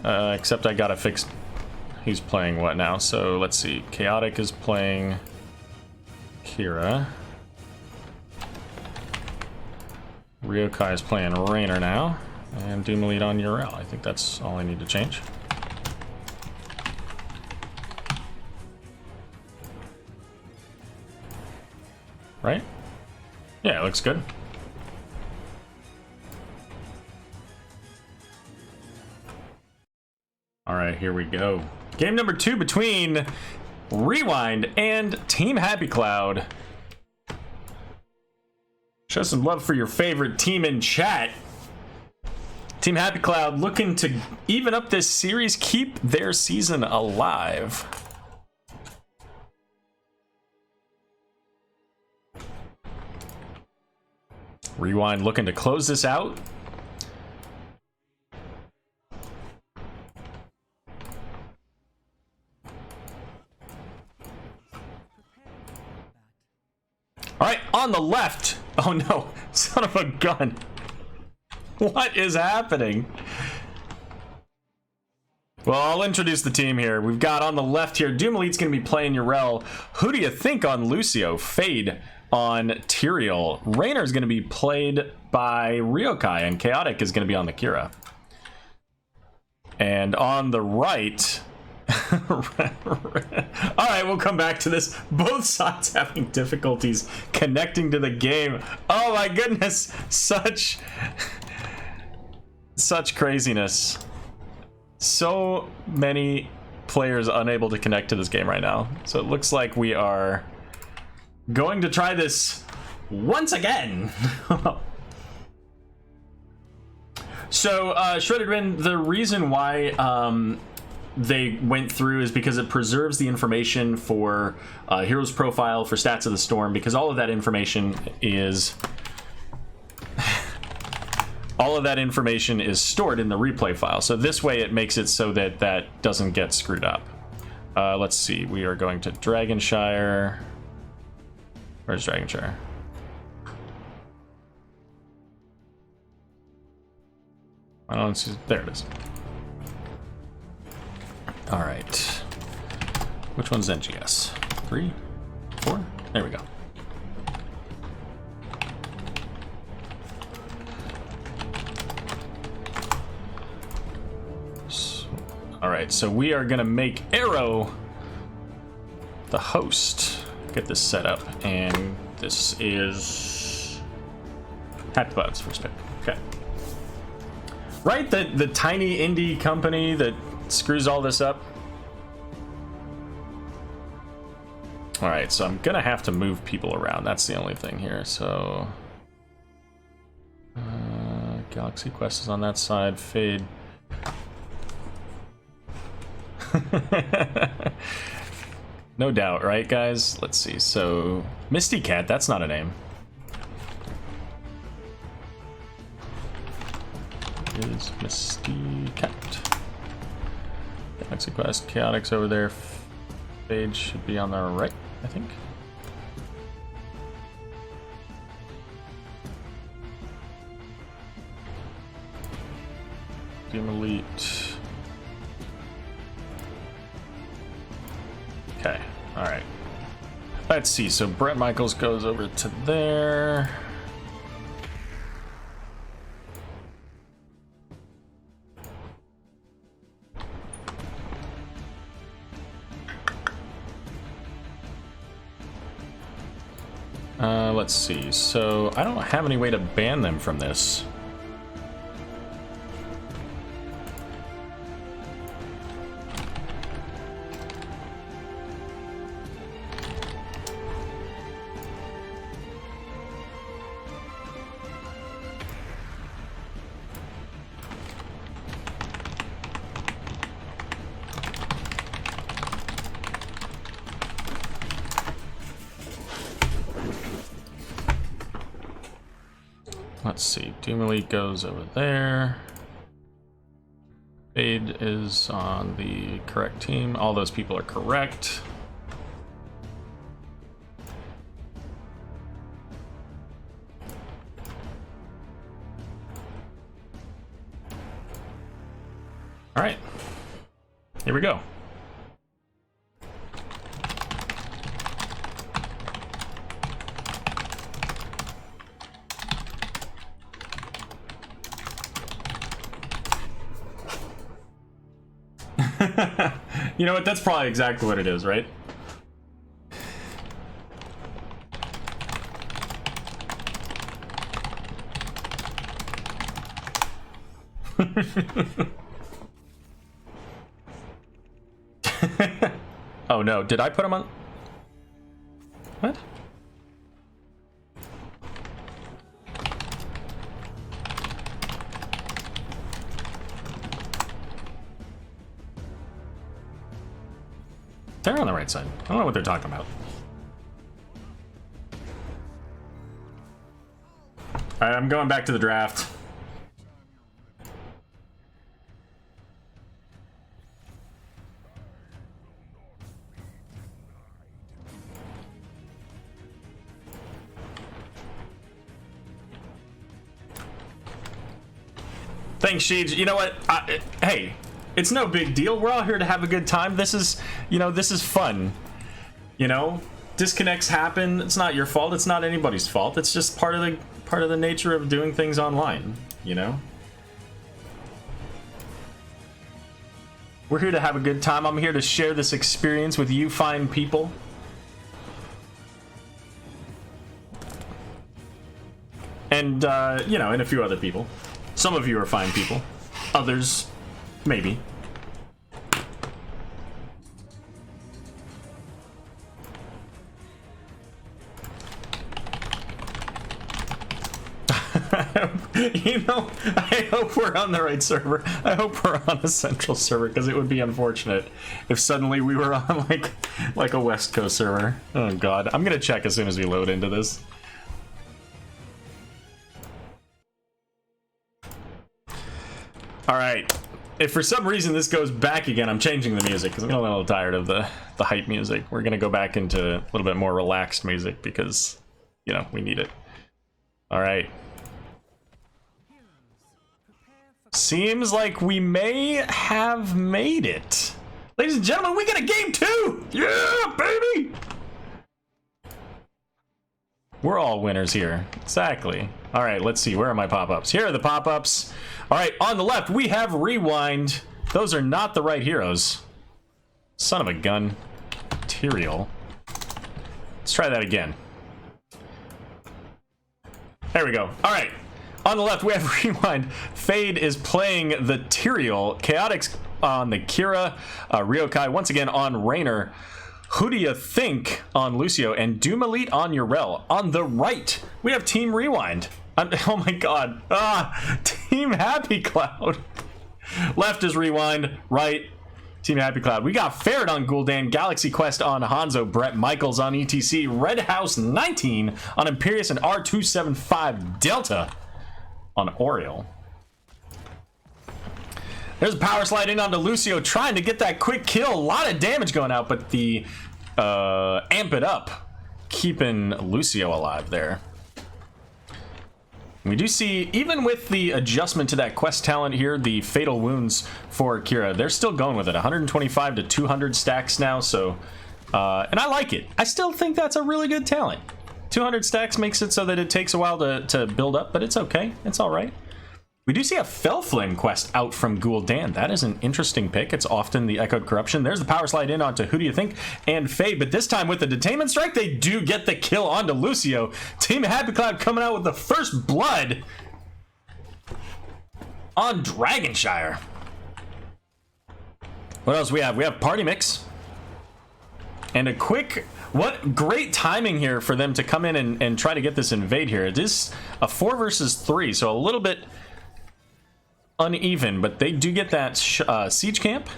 Except I gotta fix... He's playing what now? So let's see. Chaotic is playing Kira. Ryokai is playing Rainer now. And Doom Elite on Uriel. I think that's all I need to change. Right? Yeah, it looks good. All right, here we go. Game number 2 between RewinD and Team Happy Cloud. Show some love for your favorite team in chat. Team Happy Cloud looking to even up this series, keep their season alive. RewinD looking to close this out. All right, on the left. Oh no, son of a gun. What is happening? Well, I'll introduce the team here. We've got on the left here, Doom Elite's going to be playing Urel. Who do you think on Lucio? Fade on Tyrael. Raynor's going to be played by Ryokai, and Chaotic is going to be on the Kira. And on the right... Alright, we'll come back to this. Both sides having difficulties connecting to the game. Oh my goodness! Such craziness. So many players unable to connect to this game right now. So it looks like we are going to try this once again. So, Shredded Rin, the reason why they went through is because it preserves the information for Hero's Profile, for Stats of the Storm, because all of that information is... all of that information is stored in the replay file. So this way it makes it so that that doesn't get screwed up. Let's see, we are going to Dragonshire. Where's Dragonshire? I don't see, there it is. All right. Which one's NGS? 3, 4? There we go. All right, so we are gonna make Aero the host. Get this set up, and this is Happy Clouds first pick. Okay. Right, the tiny indie company that screws all this up. All right, so I'm gonna have to move people around. That's the only thing here. So Galaxy Quest is on that side. Fade. No doubt, right, guys? Let's see. So Misty Cat, that's not a name. Is Misty Cat. Galaxy Quest, Chaotic's over there. Fade should be on the right, I think. Doom Elite. Okay, alright. Let's see, so Brett Michaels goes over to there. Let's see, so I don't have any way to ban them from this. Let's see, Doom Elite goes over there. Fade is on the correct team. All those people are correct. All right, here we go. You know what? That's probably exactly what it is, right? Oh no, did I put him on? What? They're on the right side. I don't know what they're talking about. Alright, I'm going back to the draft. Thanks, Sheej. You know what? Hey, it's no big deal. We're all here to have a good time. This is, you know, this is fun. You know, disconnects happen. It's not your fault. It's not anybody's fault. It's just part of the nature of doing things online. You know. We're here to have a good time. I'm here to share this experience with you fine people. And, you know, and a few other people. Some of you are fine people. Others, maybe. You know, I hope we're on the right server. I hope we're on a central server, because it would be unfortunate if suddenly we were on like a West Coast server. Oh god. I'm gonna check as soon as we load into this. Alright, if for some reason this goes back again, I'm changing the music because I'm getting a little tired of the hype music. We're going to go back into a little bit more relaxed music because, you know, we need it. Alright. Seems like we may have made it. Ladies and gentlemen, we got a game 2! Yeah, baby! We're all winners here. Exactly. Alright, let's see. Where are my pop-ups? Here are the pop-ups. Alright, on the left, we have RewinD. Those are not the right heroes. Son of a gun. Material. Let's try that again. There we go. Alright. On the left, we have RewinD. Fade is playing the Tyrael. Chaotix on the Kira. Ryokai once again on Raynor. Who do you think on Lucio? And Doom Elite on Urel. On the right, we have Team RewinD. Oh my god. Team Happy Cloud. Left is RewinD. Right, Team Happy Cloud. We got Ferret on Gul'dan. Galaxy Quest on Hanzo. Brett Michaels on ETC. Red House 19 on Imperius. And R275 Delta on Oriel. There's a power slide in onto Lucio, trying to get that quick kill. A lot of damage going out, but the amp it up, keeping Lucio alive there. We do see, even with the adjustment to that quest talent here, the fatal wounds for Kira, they're still going with it. 125 to 200 stacks now, so... and I like it. I still think that's a really good talent. 200 stacks makes it so that it takes a while to build up, but it's okay. It's alright. We do see a Fellflame quest out from Gul'dan. That is an interesting pick. It's often the Echoed Corruption. There's the power slide in onto Who Do You Think and Fade, but this time with the Detainment Strike, they do get the kill onto Lucio. Team Happy Cloud coming out with the first blood on Dragonshire. What else we have? We have Party Mix. And a quick... What great timing here for them to come in and try to get this invade here. It is a 4 versus 3, so a little bit... uneven, but they do get that siege camp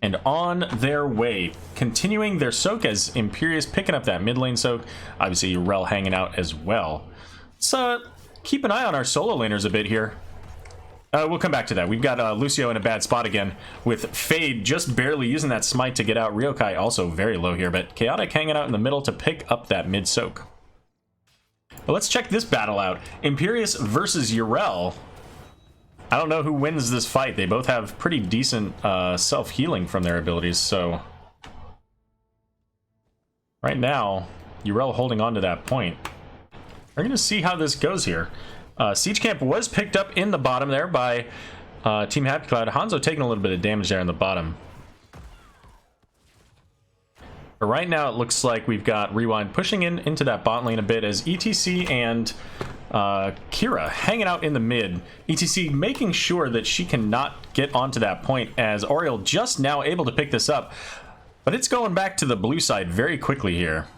and on their way, continuing their soak as Imperius picking up that mid lane soak. Obviously Urel hanging out as well. So keep an eye on our solo laners a bit here. We'll come back to that. We've got Lucio in a bad spot again with Fade just barely using that smite to get out. Ryokai also very low here, but Chaotic hanging out in the middle to pick up that mid soak. But let's check this battle out. Imperius versus Urel. I don't know who wins this fight. They both have pretty decent self-healing from their abilities, so... Right now, Urel holding on to that point. We're going to see how this goes here. Siege Camp was picked up in the bottom there by Team Happy Cloud. Hanzo taking a little bit of damage there in the bottom. But right now it looks like we've got RewinD pushing into that bot lane a bit as ETC and... Kira hanging out in the mid. ETC making sure that she cannot get onto that point as Oriel just now able to pick this up. But it's going back to the blue side very quickly here.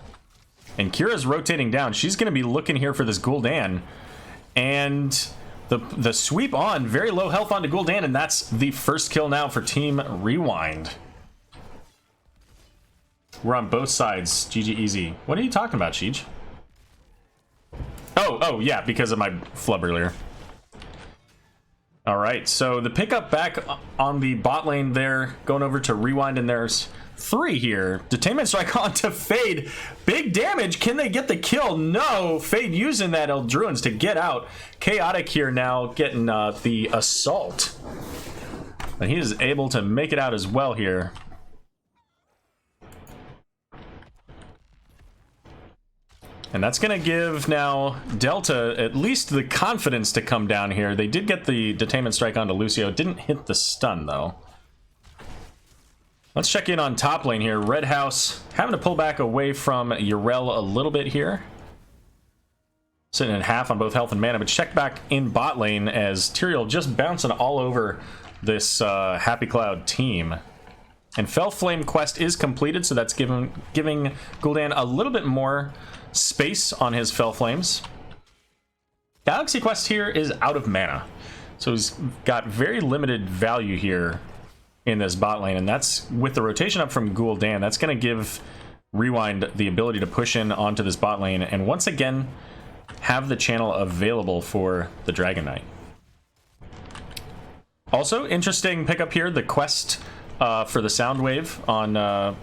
And Kira's rotating down. She's going to be looking here for this Gul'dan. And the sweep on, very low health onto Gul'dan, and that's the first kill now for Team RewinD. We're on both sides. GG easy. What are you talking about, Sheej? Oh, Oh, yeah, because of my flub earlier. All right, so the pickup back on the bot lane there, going over to RewinD, and there's 3 here. Detainment Strike onto Fade. Big damage. Can they get the kill? No. Fade using that Eldruins to get out. Chaotic here now getting the assault. But he is able to make it out as well here. And that's going to give now Delta at least the confidence to come down here. They did get the Detainment Strike onto Lucio. Didn't hit the stun, though. Let's check in on top lane here. Red House having to pull back away from Yrel a little bit here. Sitting at half on both health and mana, but check back in bot lane as Tyrael just bouncing all over this Happy Cloud team. And Fell Flame quest is completed, so that's giving Gul'dan a little bit more space on his Fell Flames. Galaxy quest here is out of mana, so he's got very limited value here in this bot lane, and that's with the rotation up from Gul'dan. That's going to give RewinD the ability to push in onto this bot lane and once again have the channel available for the Dragon Knight. Also, interesting pickup here, the quest for the Soundwave on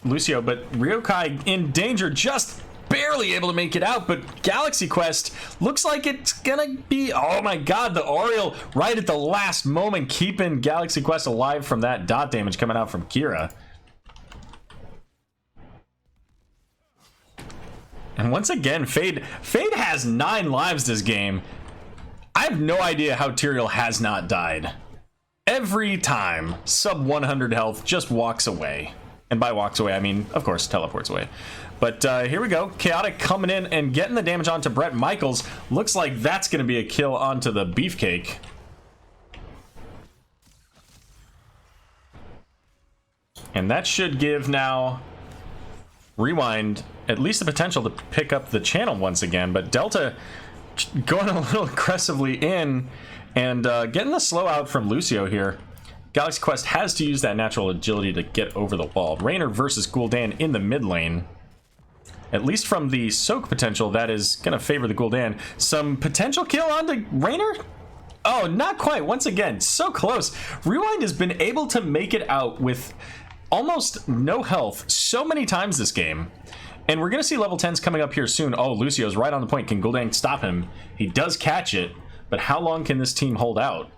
Lucio, but Ryokai in danger, just barely able to make it out, but Galaxy Quest looks like it's gonna be, oh my god, the Oriole right at the last moment keeping Galaxy Quest alive from that dot damage coming out from Kira. And once again, Fade has 9 lives this game. I have no idea how Tyrael has not died. Every time, sub 100 health, just walks away. And by walks away, I mean, of course, teleports away. But here we go. Chaotic coming in and getting the damage onto Bret Michaels. Looks like that's going to be a kill onto the Beefcake. And that should give now RewinD at least the potential to pick up the channel once again. But Delta going a little aggressively in and getting the slow out from Lucio here. Galaxy Quest has to use that natural agility to get over the wall. Raynor versus Gul'dan in the mid lane. At least from the soak potential, that is going to favor the Gul'dan. Some potential kill onto Raynor? Oh, not quite. Once again, so close. RewinD has been able to make it out with almost no health so many times this game. And we're going to see level 10s coming up here soon. Oh, Lucio's right on the point. Can Gul'dan stop him? He does catch it, but how long can this team hold out?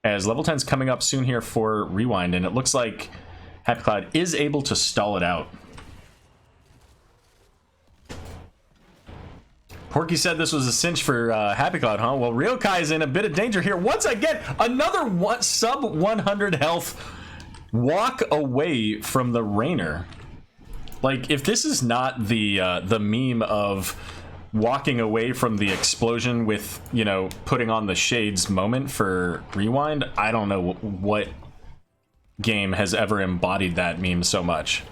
As level 10's coming up soon here for RewinD, and it looks like Happy Cloud is able to stall it out. Porky said this was a cinch for Happy Cloud, huh? Well, Ryokai is in a bit of danger here. Once again, another sub 100 health walk away from the Raynor. Like, if this is not the meme of walking away from the explosion with, you know, putting on the shades moment for RewinD, I don't know what game has ever embodied that meme so much.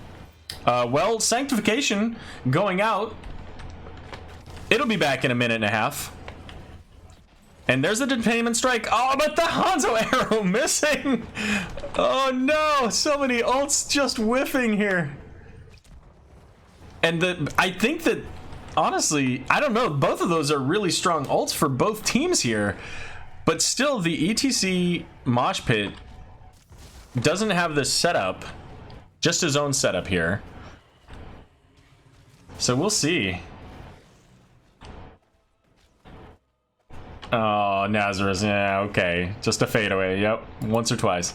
Well, Sanctification going out. It'll be back in a minute and a half. And there's the Detainment Strike. Oh, but the Hanzo Aero missing. Oh no, so many ults just whiffing here. And I think that, honestly, I don't know, both of those are really strong ults for both teams here. But still, the ETC Mosh Pit doesn't have this setup, just his own setup here. So we'll see. Oh, Nazareth, yeah, okay. Just a fadeaway, yep, once or twice.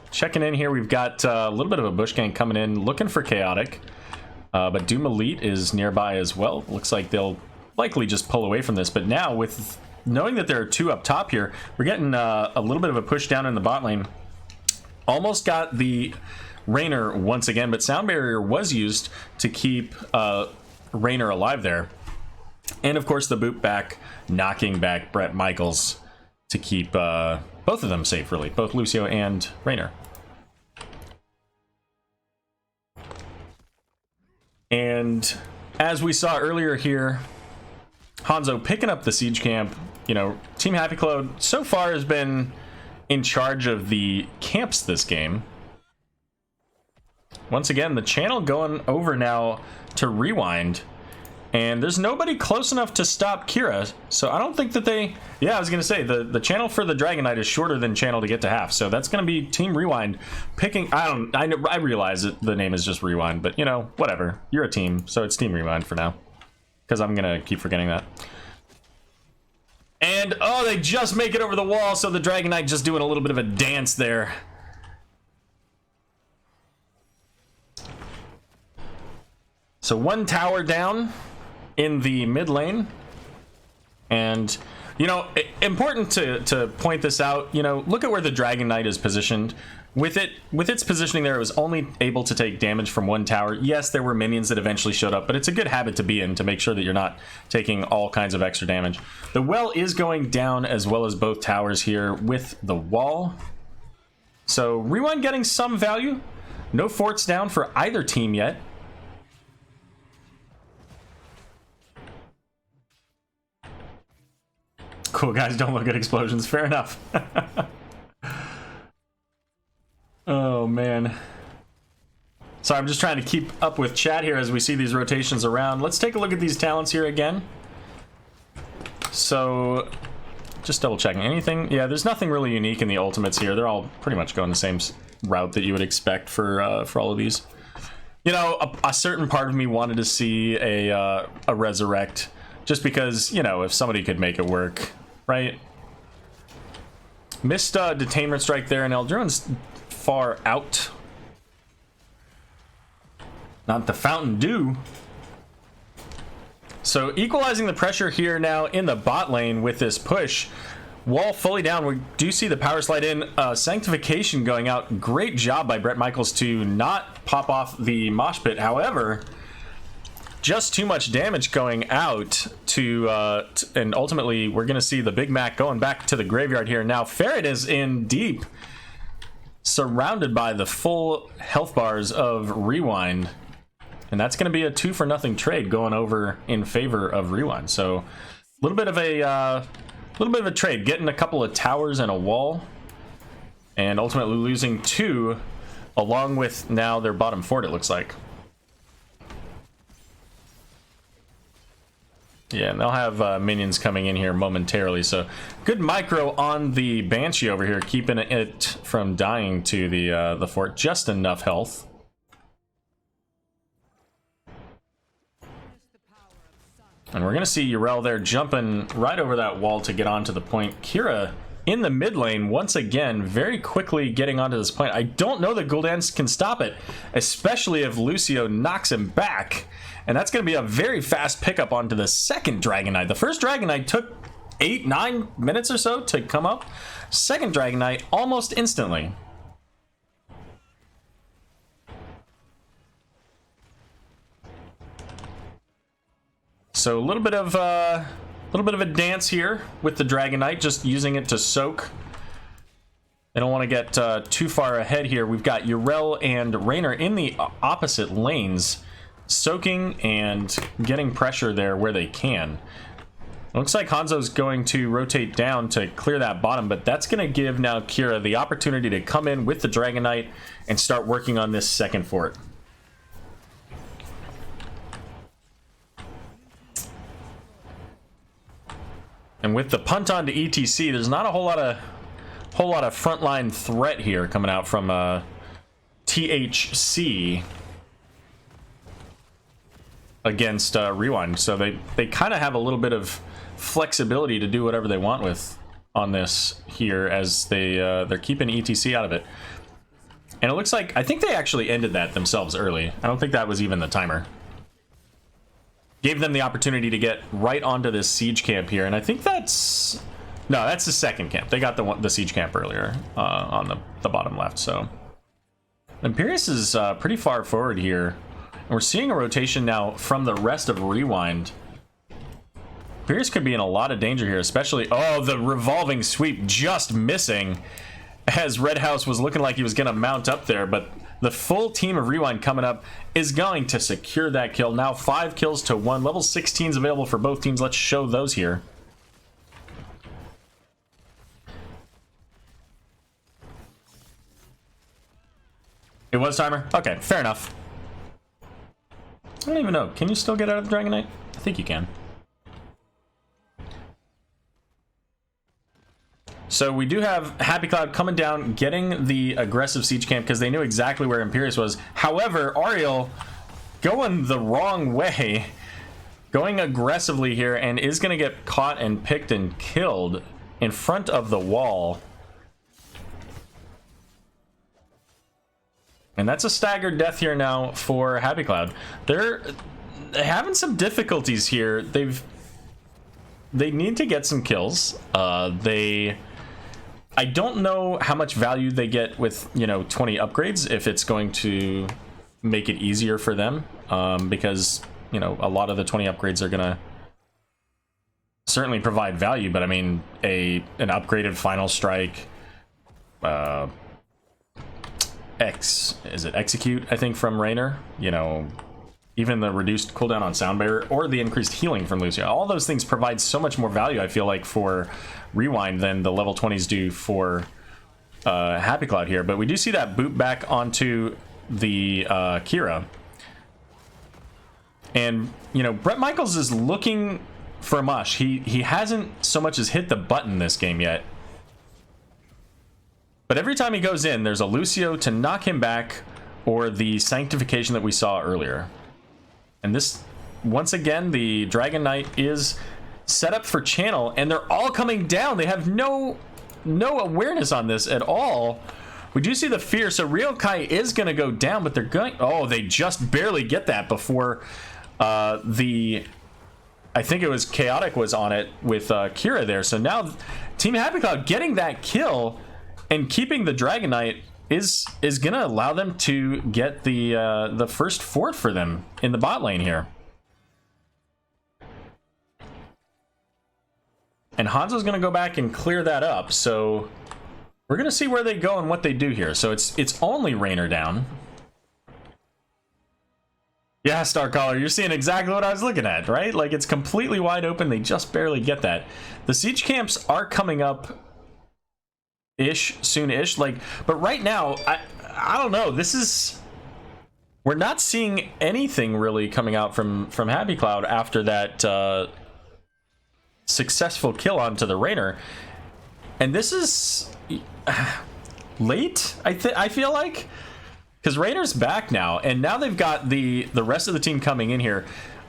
Checking in here, we've got a little bit of a bush gang coming in, looking for Chaotic. But Doom Elite is nearby as well. Looks like they'll likely just pull away from this. But now, with knowing that there are 2 up top here, we're getting a little bit of a push down in the bot lane. Almost got the Raynor once again, but Sound Barrier was used to keep Raynor alive there. And of course, the boot back, knocking back Bret Michaels to keep both of them safe, really. Both Lucio and Raynor. And as we saw earlier here, Hanzo picking up the siege camp. You know, Team Happy Cloud so far has been in charge of the camps this game. Once again, the channel going over now to RewinD. And there's nobody close enough to stop Kira, so I don't think that they... Yeah, I was going to say, the channel for the Dragon Knight is shorter than channel to get to half, so that's going to be Team RewinD picking... I realize that the name is just RewinD, but, you know, whatever. You're a team, so it's Team RewinD for now. Because I'm going to keep forgetting that. And, oh, they just make it over the wall, so the Dragon Knight just doing a little bit of a dance there. So one tower down in the mid lane, and you know, important to point this out. You know, look at where the Dragon Knight is positioned. With its positioning there, it was only able to take damage from one tower. Yes, there were minions that eventually showed up, but it's a good habit to be in to make sure that you're not taking all kinds of extra damage. The well is going down as well as both towers here with the wall. So RewinD getting some value. No forts down for either team yet. Cool, guys, don't look at explosions. Fair enough. Oh, man. Sorry, I'm just trying to keep up with chat here as we see these rotations around. Let's take a look at these talents here again. So, just double checking. Anything? Yeah, there's nothing really unique in the ultimates here. They're all pretty much going the same route that you would expect for all of these. You know, a certain part of me wanted to see a resurrect, just because, you know, if somebody could make it work. Right? Missed detainment strike there, and Eldruin's far out. Not the Fountain Dew. So equalizing the pressure here now in the bot lane with this push. Wall fully down. We do see the power slide in. Sanctification going out. Great job by Bret Michaels to not pop off the mosh pit. However, just too much damage going out and ultimately we're going to see the Big Mac going back to the graveyard here. Now Ferret is in deep, surrounded by the full health bars of RewinD, and that's going to be a 2-for-0 trade going over in favor of RewinD. So a little bit of a trade, getting a couple of towers and a wall, and ultimately losing 2 along with now their bottom fort, it looks like. Yeah, and they'll have minions coming in here momentarily, so good micro on the Banshee over here, keeping it from dying to the fort. Just enough health. And we're going to see Yrel there jumping right over that wall to get onto the point. Kira in the mid lane, once again, very quickly getting onto this point. I don't know that Gul'dan can stop it, especially if Lucio knocks him back. And that's going to be a very fast pickup onto the second Dragon Knight. The first Dragon Knight took 8-9 minutes or so to come up. Second Dragon Knight almost instantly. So a little bit of a dance here with the Dragon Knight, just using it to soak. They don't want to get too far ahead here. We've got Yrel and Raynor in the opposite lanes, soaking and getting pressure there where they can. Looks like Hanzo's going to rotate down to clear that bottom, but that's going to give now Kira the opportunity to come in with the Dragon Knight and start working on this second fort. And with the punt on to ETC, there's not a whole lot of frontline threat here coming out from THC against RewinD. So they kind of have a little bit of flexibility to do whatever they want with on this here, as they're keeping ETC out of it. And it looks like, I think they actually ended that themselves early. I don't think that was even the timer. Gave them the opportunity to get right onto this siege camp here, and I think that's... No, that's the second camp. They got the siege camp earlier on the bottom left, so... Imperius is pretty far forward here. And we're seeing a rotation now from the rest of RewinD. Imperius could be in a lot of danger here, especially... Oh, the revolving sweep just missing, as Red House was looking like he was going to mount up there, but... The full team of RewinD coming up is going to secure that kill. Now 5 kills to 1. Level 16s available for both teams. Let's show those here. It was timer? Okay, fair enough. I don't even know. Can you still get out of the Dragon Knight? I think you can. So we do have Happy Cloud coming down, getting the aggressive siege camp because they knew exactly where Imperius was. However, Ariel going the wrong way, going aggressively here, and is going to get caught and picked and killed in front of the wall. And that's a staggered death here now for Happy Cloud. They're having some difficulties here. They need to get some kills. I don't know how much value they get with, you know, 20 upgrades, if it's going to make it easier for them, because, you know, a lot of the 20 upgrades are gonna certainly provide value, but I mean, an upgraded final strike, execute, I think, from Raynor, you know, even the reduced cooldown on Sound Bearer or the increased healing from Lucio, all those things provide so much more value, I feel like, for RewinD than the level 20s do for Happy Cloud here. But we do see that boot back onto the Kira. And, you know, Bret Michaels is looking for a mush. He hasn't so much as hit the button this game yet. But every time he goes in, there's a Lucio to knock him back, or the Sanctification that we saw earlier. And this, once again, the Dragon Knight is set up for channel, and they're all coming down. They have no awareness on this at all. We do see the fear, so Ryokai is going to go down, but they're going... Oh, they just barely get that before I think it was Chaotic was on it with Kira there. So now Team Happy Cloud getting that kill and keeping the Dragon Knight is going to allow them to get the first fort for them in the bot lane here. And Hanzo's going to go back and clear that up, so we're going to see where they go and what they do here. So it's only Raynor down. Yeah, Starcaller, you're seeing exactly what I was looking at, right? Like, it's completely wide open. They just barely get that. The siege camps are coming up soon-ish, like, but right now, I don't know. This is... We're not seeing anything really coming out from Happy Cloud after that successful kill onto the Raynor. And this is late, I feel like, because Raynor's back now, and now they've got the rest of the team coming in here.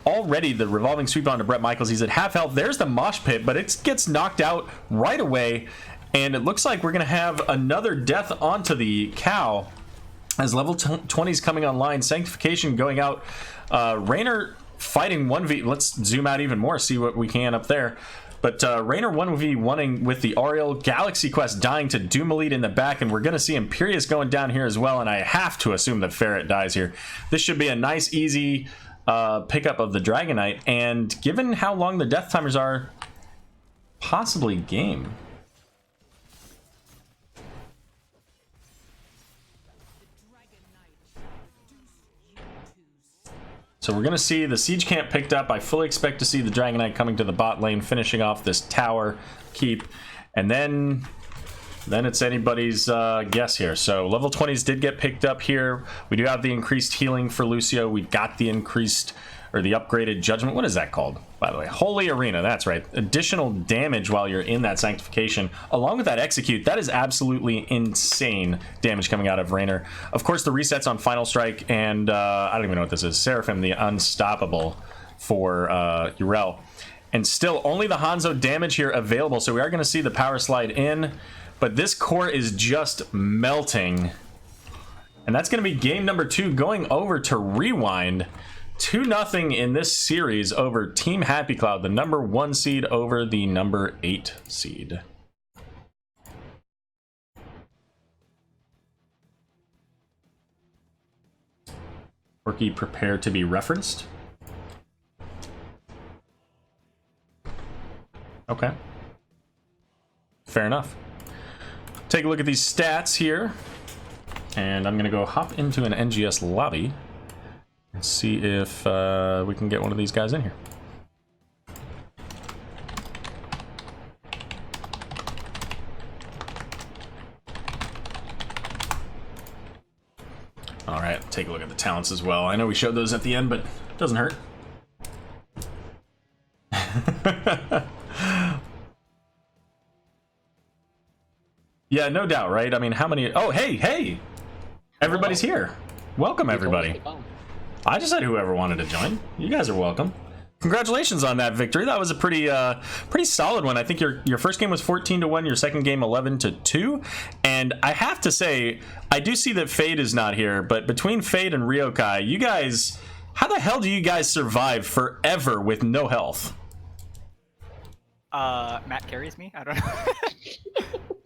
Already the revolving sweep onto Bret Michaels. He's at half health. There's the mosh pit, but it gets knocked out right away, and it looks like we're gonna have another death onto the cow as level 20's coming online. Sanctification going out. Raynor fighting 1v. Let's zoom out even more, see what we can up there. But Raynor 1v1ing with the Ariel. Galaxy Quest dying to Doom Elite in the back, and we're going to see Imperius going down here as well, and I have to assume that Ferret dies here. This should be a nice, easy pickup of the Dragon Knight, and given how long the death timers are, possibly game. So we're going to see the siege camp picked up. I fully expect to see the Dragon Knight coming to the bot lane, finishing off this tower keep. And then it's anybody's guess here. So level 20s did get picked up here. We do have the increased healing for Lucio. We got the increased, or the upgraded judgment. What is that called, by the way? Holy Arena, that's right. Additional damage while you're in that sanctification, along with that execute. That is absolutely insane damage coming out of Raynor. Of course, the resets on Final Strike, and I don't even know what this is. Seraphim, the Unstoppable for Urel. And still, only the Hanzo damage here available, so we are going to see the power slide in, but this core is just melting. And that's going to be game number 2, going over to RewinD. 2-0 in this series over Team Happy Cloud, the number 1 seed over the number 8 seed. Porky, prepare to be referenced. Okay. Fair enough. Take a look at these stats here. And I'm going to go hop into an NGS lobby. Let's see if we can get one of these guys in here. Alright, take a look at the talents as well. I know we showed those at the end, but it doesn't hurt. Yeah, no doubt, right? I mean, how many? Oh, hey! Everybody's here. Welcome, everybody. I just said whoever wanted to join. You guys are welcome. Congratulations on that victory. That was a pretty solid one. I think your first game was 14-1, your second game 11-2. And I have to say, I do see that Fade is not here, but between Fade and Ryokai, you guys, how the hell do you guys survive forever with no health? Matt carries me. I don't know.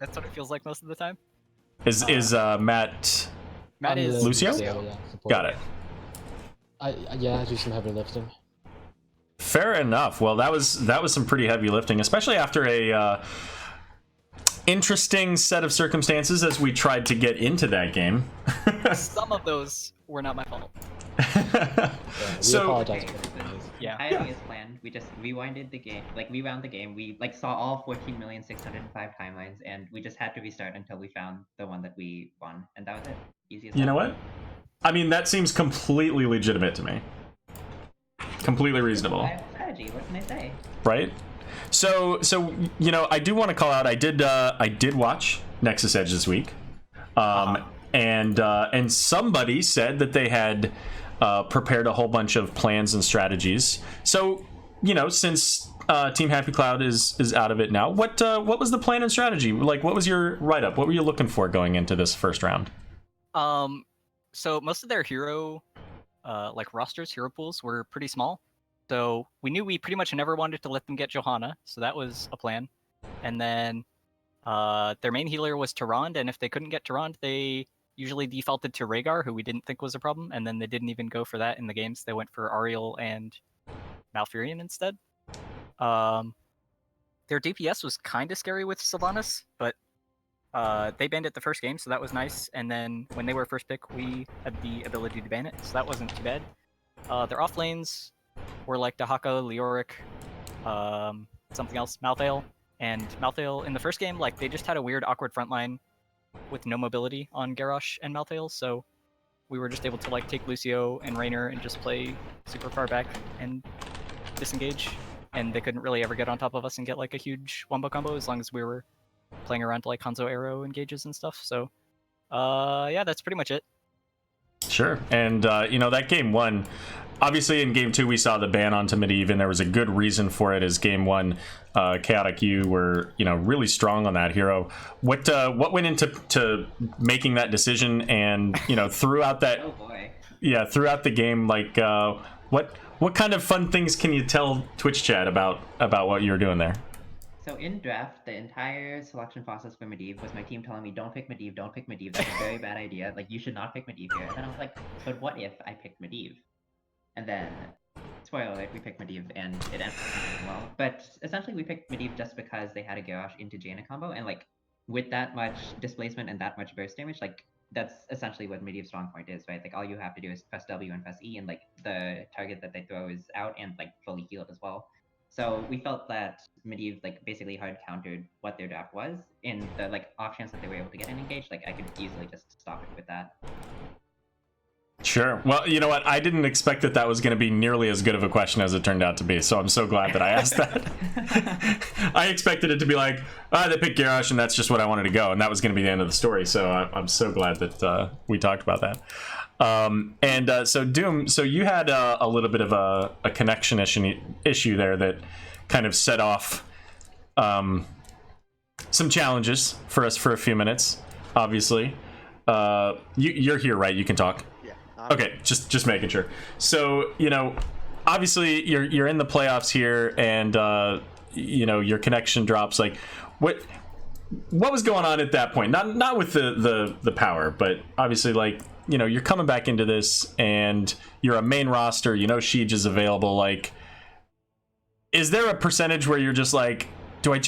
That's what it feels like most of the time. Is Matt is Lucio? Yeah, Got it. I do some heavy lifting. Fair enough. Well, that was some pretty heavy lifting, especially after a interesting set of circumstances as we tried to get into that game. Some of those were not my fault. So, apologize. Yeah. As planned. We just rewinded the game, rewound the game. We saw all 14,605 timelines, and we just had to restart until we found the one that we won, and that was it. Easy as that. You know what? I mean, that seems completely legitimate to me. Completely reasonable. I have a strategy. What can I say? Right? So you know, I do want to call out. I did watch Nexus Edge this week, and somebody said that they had prepared a whole bunch of plans and strategies. So, you know, since Team Happy Cloud is out of it now, what was the plan and strategy? Like, what was your write-up? What were you looking for going into this first round? So most of their hero, rosters, hero pools were pretty small. So we knew we pretty much never wanted to let them get Johanna, so that was a plan. And then their main healer was Tyrande, and if they couldn't get Tyrande, they usually defaulted to Rhaegar, who we didn't think was a problem, and then they didn't even go for that in the games. They went for Ariel and Malfurion instead. Their DPS was kind of scary with Sylvanas, but they banned it the first game, so that was nice. And then when they were first pick, we had the ability to ban it, so that wasn't too bad. Their off lanes were like Dahaka, Leoric, something else, Malthael. And Malthael in the first game, they just had a weird, awkward front line with no mobility on Garrosh and Malthael, so we were just able to take Lucio and Raynor and just play super far back and disengage. And they couldn't really ever get on top of us and get a huge wombo combo as long as we were playing around to Hanzo Aero engages and stuff. So yeah, that's pretty much it. Sure. And you know, that game one, obviously in game two we saw the ban onto Medivh, and there was a good reason for it. As game one, Chaotic U were, you know, really strong on that hero. What went into making that decision? And you know, throughout that, Oh boy. yeah, throughout the game, what kind of fun things can you tell Twitch chat about what you were doing there? So in draft, the entire selection process for Medivh was my team telling me, don't pick Medivh, don't pick Medivh, that's a very bad idea, you should not pick Medivh here. And then I was like, but what if I picked Medivh? And then, spoiler alert, we picked Medivh, and it ended up doing well. But essentially we picked Medivh just because they had a Garrosh into Jaina combo, and with that much displacement and that much burst damage, that's essentially what Medivh's strong point is, right? All you have to do is press W and press E, and the target that they throw is out and fully healed as well. So we felt that Medivh basically hard countered what their draft was. In the off chance that they were able to get an engage, I could easily just stop it with that. Sure. Well, you know what? I didn't expect that was going to be nearly as good of a question as it turned out to be, so I'm so glad that I asked that. I expected it to be they picked Garrosh, and that's just what I wanted to go, and that was going to be the end of the story, so I'm so glad that we talked about that. So Doom, so you had a little bit of a connection issue there that kind of set off some challenges for us for a few minutes, obviously. You're here, right? You can talk. Okay, just making sure. So, you know, obviously you're in the playoffs here, and you know, your connection drops. What was going on at that point? Not with the power, but obviously, you know, you're coming back into this, and you're a main roster. You know, Sheej is available. Is there a percentage where you're just do I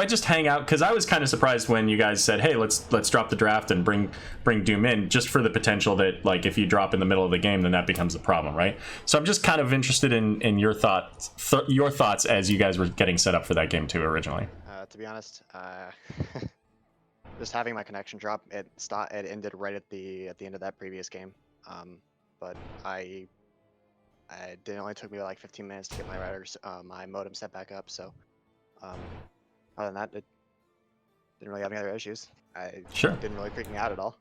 just hang out? Because I was kind of surprised when you guys said, hey, let's drop the draft and bring Doom in, just for the potential that if you drop in the middle of the game, then that becomes a problem, right? So I'm just kind of interested in your thoughts as you guys were getting set up for that game too originally. To be honest, just having my connection drop, it ended right at the end of that previous game. But I It only took me like 15 minutes to get my routers, my modem set back up. So, other than that, it didn't really have any other issues. I didn't really freak me out at all.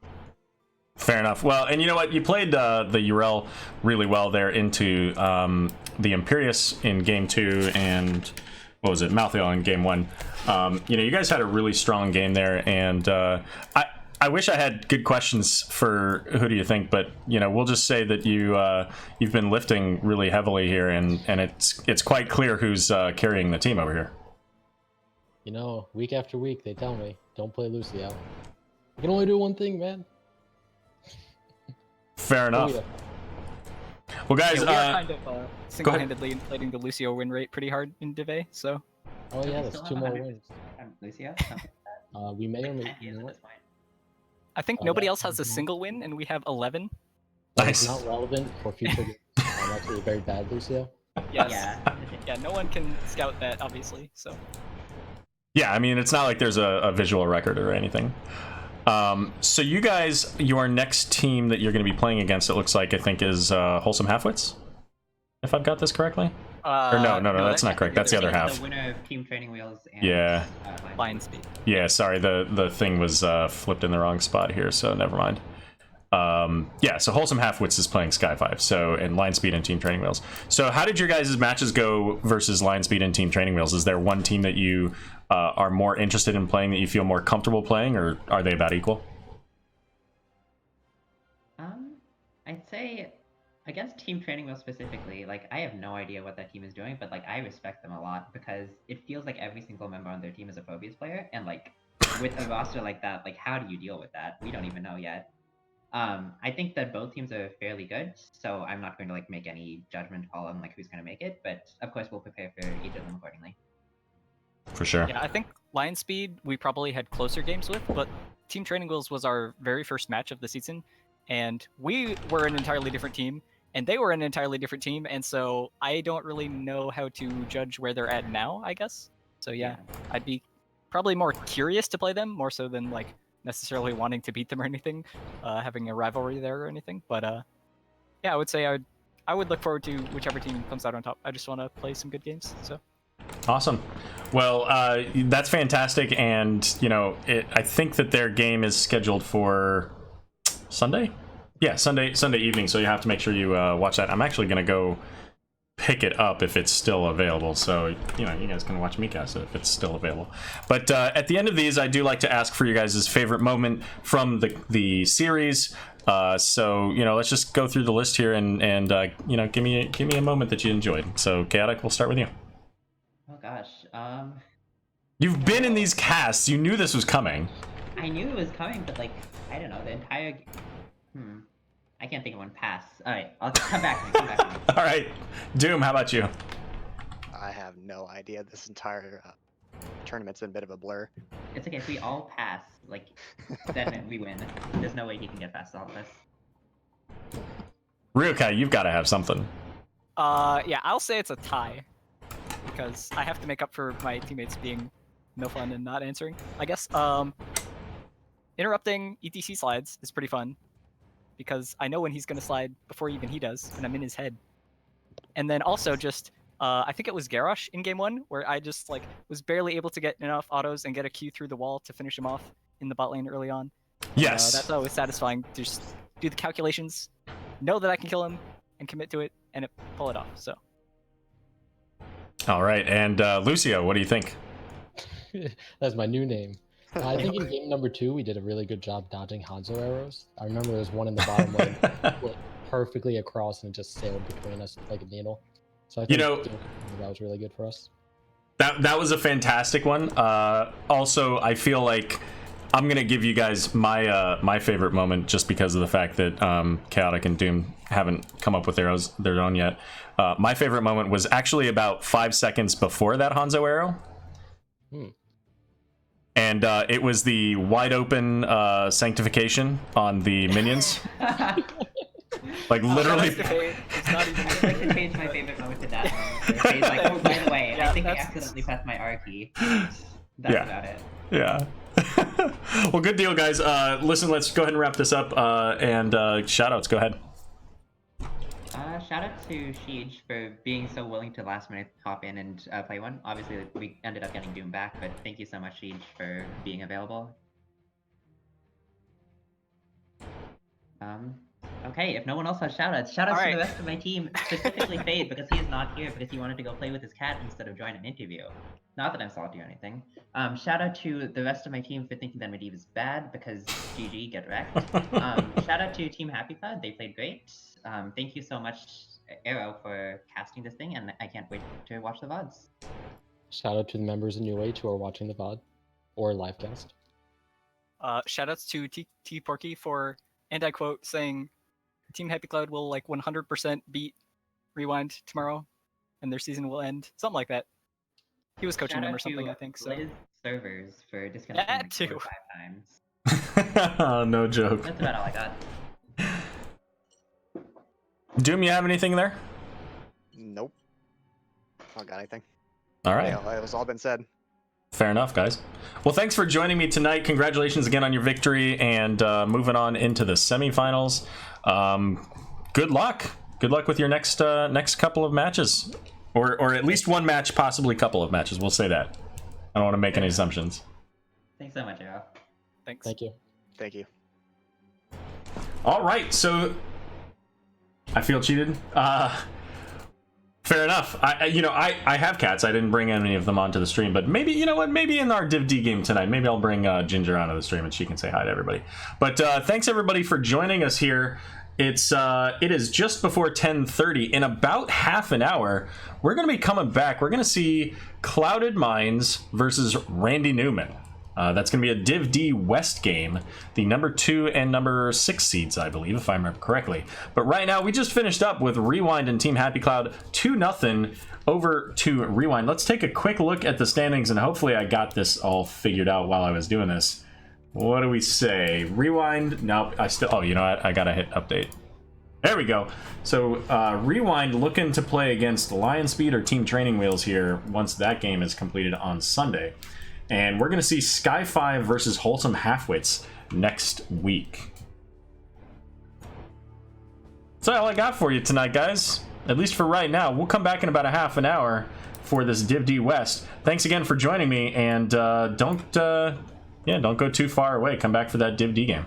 Fair enough. Well, and you know what? You played the Urel really well there into the Imperius in game 2 and what was it, Malthael in game 1. You know, you guys had a really strong game there, and I wish I had good questions for who do you think, but you know, we'll just say that you've been lifting really heavily here, and it's quite clear who's carrying the team over here. You know, week after week they tell me, don't play Lucio. You can only do one thing, man. Fair enough. Oh, yeah. Well, guys, we are kind of single-handedly inflating the Lucio win rate pretty hard in Dive, so. Oh yeah, there's 2 more wins. Lucio? We may or may not. I think nobody else has a single win, and we have 11. It's not relevant for future games. I'm actually a very bad Lucio. Yes. Yeah, no one can scout that, obviously, so. Yeah, I mean, it's not like there's a visual record or anything. So you guys, your next team that you're going to be playing against, it looks like, I think, is Wholesome Halfwits, if I've got this correctly. Or no, that's not correct. That's the other half. The winner of Team Training Wheels and yeah. Lion Speed. Yeah, sorry, the thing was flipped in the wrong spot here, so never mind. Yeah, so Wholesome Halfwits is playing Sky 5, so, and Lion Speed and Team Training Wheels. So how did your guys' matches go versus Lion Speed and Team Training Wheels? Is there one team that you are more interested in playing, that you feel more comfortable playing, or are they about equal? I'd say against Team Training Wheels specifically, like, I have no idea what that team is doing, but like, I respect them a lot because it feels like every single member on their team is a Phobias player, and like, with a roster like that, like, how do you deal with that? We don't even know yet. I think that both teams are fairly good, so I'm not going to like make any judgment call on like who's going to make it, but of course we'll prepare for each of them accordingly. For sure. Yeah, I think Lion Speed we probably had closer games with, but Team Training Wheels was our very first match of the season, and we were an entirely different team, and they were an entirely different team, and so I don't really know how to judge where they're at now, I guess. So yeah, I'd be probably more curious to play them, more so than like necessarily wanting to beat them or anything, having a rivalry there or anything. But yeah, I would say I would look forward to whichever team comes out on top. I just want to play some good games. So awesome. Well, that's fantastic, and you know, I think that their game is scheduled for Sunday. Yeah, Sunday evening. So you have to make sure you watch that. I'm actually gonna go pick it up if it's still available, so you know, you guys can watch me cast it if it's still available. But at the end of these, I do like to ask for you guys' favorite moment from the series. So you know, let's just go through the list here and you know, give me a moment that you enjoyed. So Chaotic, we'll start with you. Oh gosh. You've been in these casts. You knew this was coming. I knew it was coming, but like, I don't know, the entire. I can't think of one. Pass. All right, I'll come back to me. All right, Doom, how about you? I have no idea. This entire tournament's been a bit of a blur. It's okay if we all pass. Like, then we win. There's no way he can get past all of us. Ryukai, you've got to have something. Yeah, I'll say it's a tie, because I have to make up for my teammates being no fun and not answering, I guess. Interrupting ETC slides is pretty fun, because I know when he's going to slide before even he does, and I'm in his head. And then also just, I think it was Garrosh in game 1, where I just like was barely able to get enough autos and get a Q through the wall to finish him off in the bot lane early on. Yes. That's always satisfying to just do the calculations, know that I can kill him, and commit to it, and pull it off, so. All right, and Lucio, what do you think? That's my new name. I think in game number 2, we did a really good job dodging Hanzo arrows. I remember there was one in the bottom lane went perfectly across and just sailed between us like a needle. So I think that was really good for us. That was a fantastic one. Also, I feel like I'm gonna give you guys my favorite moment just because of the fact that Chaotic and Doom haven't come up with their own yet. My favorite moment was actually about 5 seconds before that Hanzo arrow. And it was the wide open sanctification on the minions. Like literally. It's not even. I'd like to change my favorite moment to that moment. It's like, oh, by the way, I think I accidentally pressed my R key. That's about it. Yeah. Well, good deal, guys. Listen, let's go ahead and wrap this up. And shoutouts, go ahead. Shout out to Sheej for being so willing to last minute hop in and play one. Obviously, we ended up getting Doom back, but thank you so much, Sheej, for being available. Okay, if no one else has shoutouts to the rest of my team, specifically Fade, because he is not here because he wanted to go play with his cat instead of join an interview. Not that I'm salty or anything. Shout out to the rest of my team for thinking that Medivh is bad because GG, get wrecked. Shout out to Team Happy Cloud, they played great. Thank you so much, Aero, for casting this thing, and I can't wait to watch the VODs. Shout out to the members in UH who are watching the VOD or live cast. Shoutouts to T Porky for, and I quote, saying Team Happy Cloud will like 100% beat RewinD tomorrow, and their season will end. Something like that. He was coaching them or something, I think. So. Liz servers for disconnecting That like 4 too. or 5 times. No joke. That's about all I got. Doom, you have anything there? Nope. I don't got anything. All right. Yeah, it was all been said. Fair enough, guys. Well, thanks for joining me tonight. Congratulations again on your victory, and moving on into the semifinals. Good luck. Good luck with your next couple of matches, or at least one match, possibly couple of matches. We'll say that. I don't want to make any assumptions. Thanks so much, Aero. Thanks. Thank you. Thank you. All right, so I feel cheated. Fair enough. I have cats. I didn't bring any of them onto the stream, but maybe, you know what? Maybe in our Div D game tonight, maybe I'll bring Ginger onto the stream and she can say hi to everybody. But thanks everybody for joining us here. It is just before 10:30. In about half an hour, we're going to be coming back. We're going to see Clouded Minds versus Randy Newman. That's going to be a Div D West game, the number 2 and number 6 seeds, I believe, if I remember correctly. But right now, we just finished up with RewinD and Team Happy Cloud 2-0 over to RewinD. Let's take a quick look at the standings, and hopefully I got this all figured out while I was doing this. What do we say? RewinD? Nope, oh, you know what? I gotta hit update. There we go. So RewinD looking to play against Lion Speed or Team Training Wheels here once that game is completed on Sunday. And we're going to see Sky 5 versus Wholesome Halfwits next week. That's all I got for you tonight, guys. At least for right now. We'll come back in about a half an hour for this Div D West. Thanks again for joining me, and don't go too far away. Come back for that Div D game.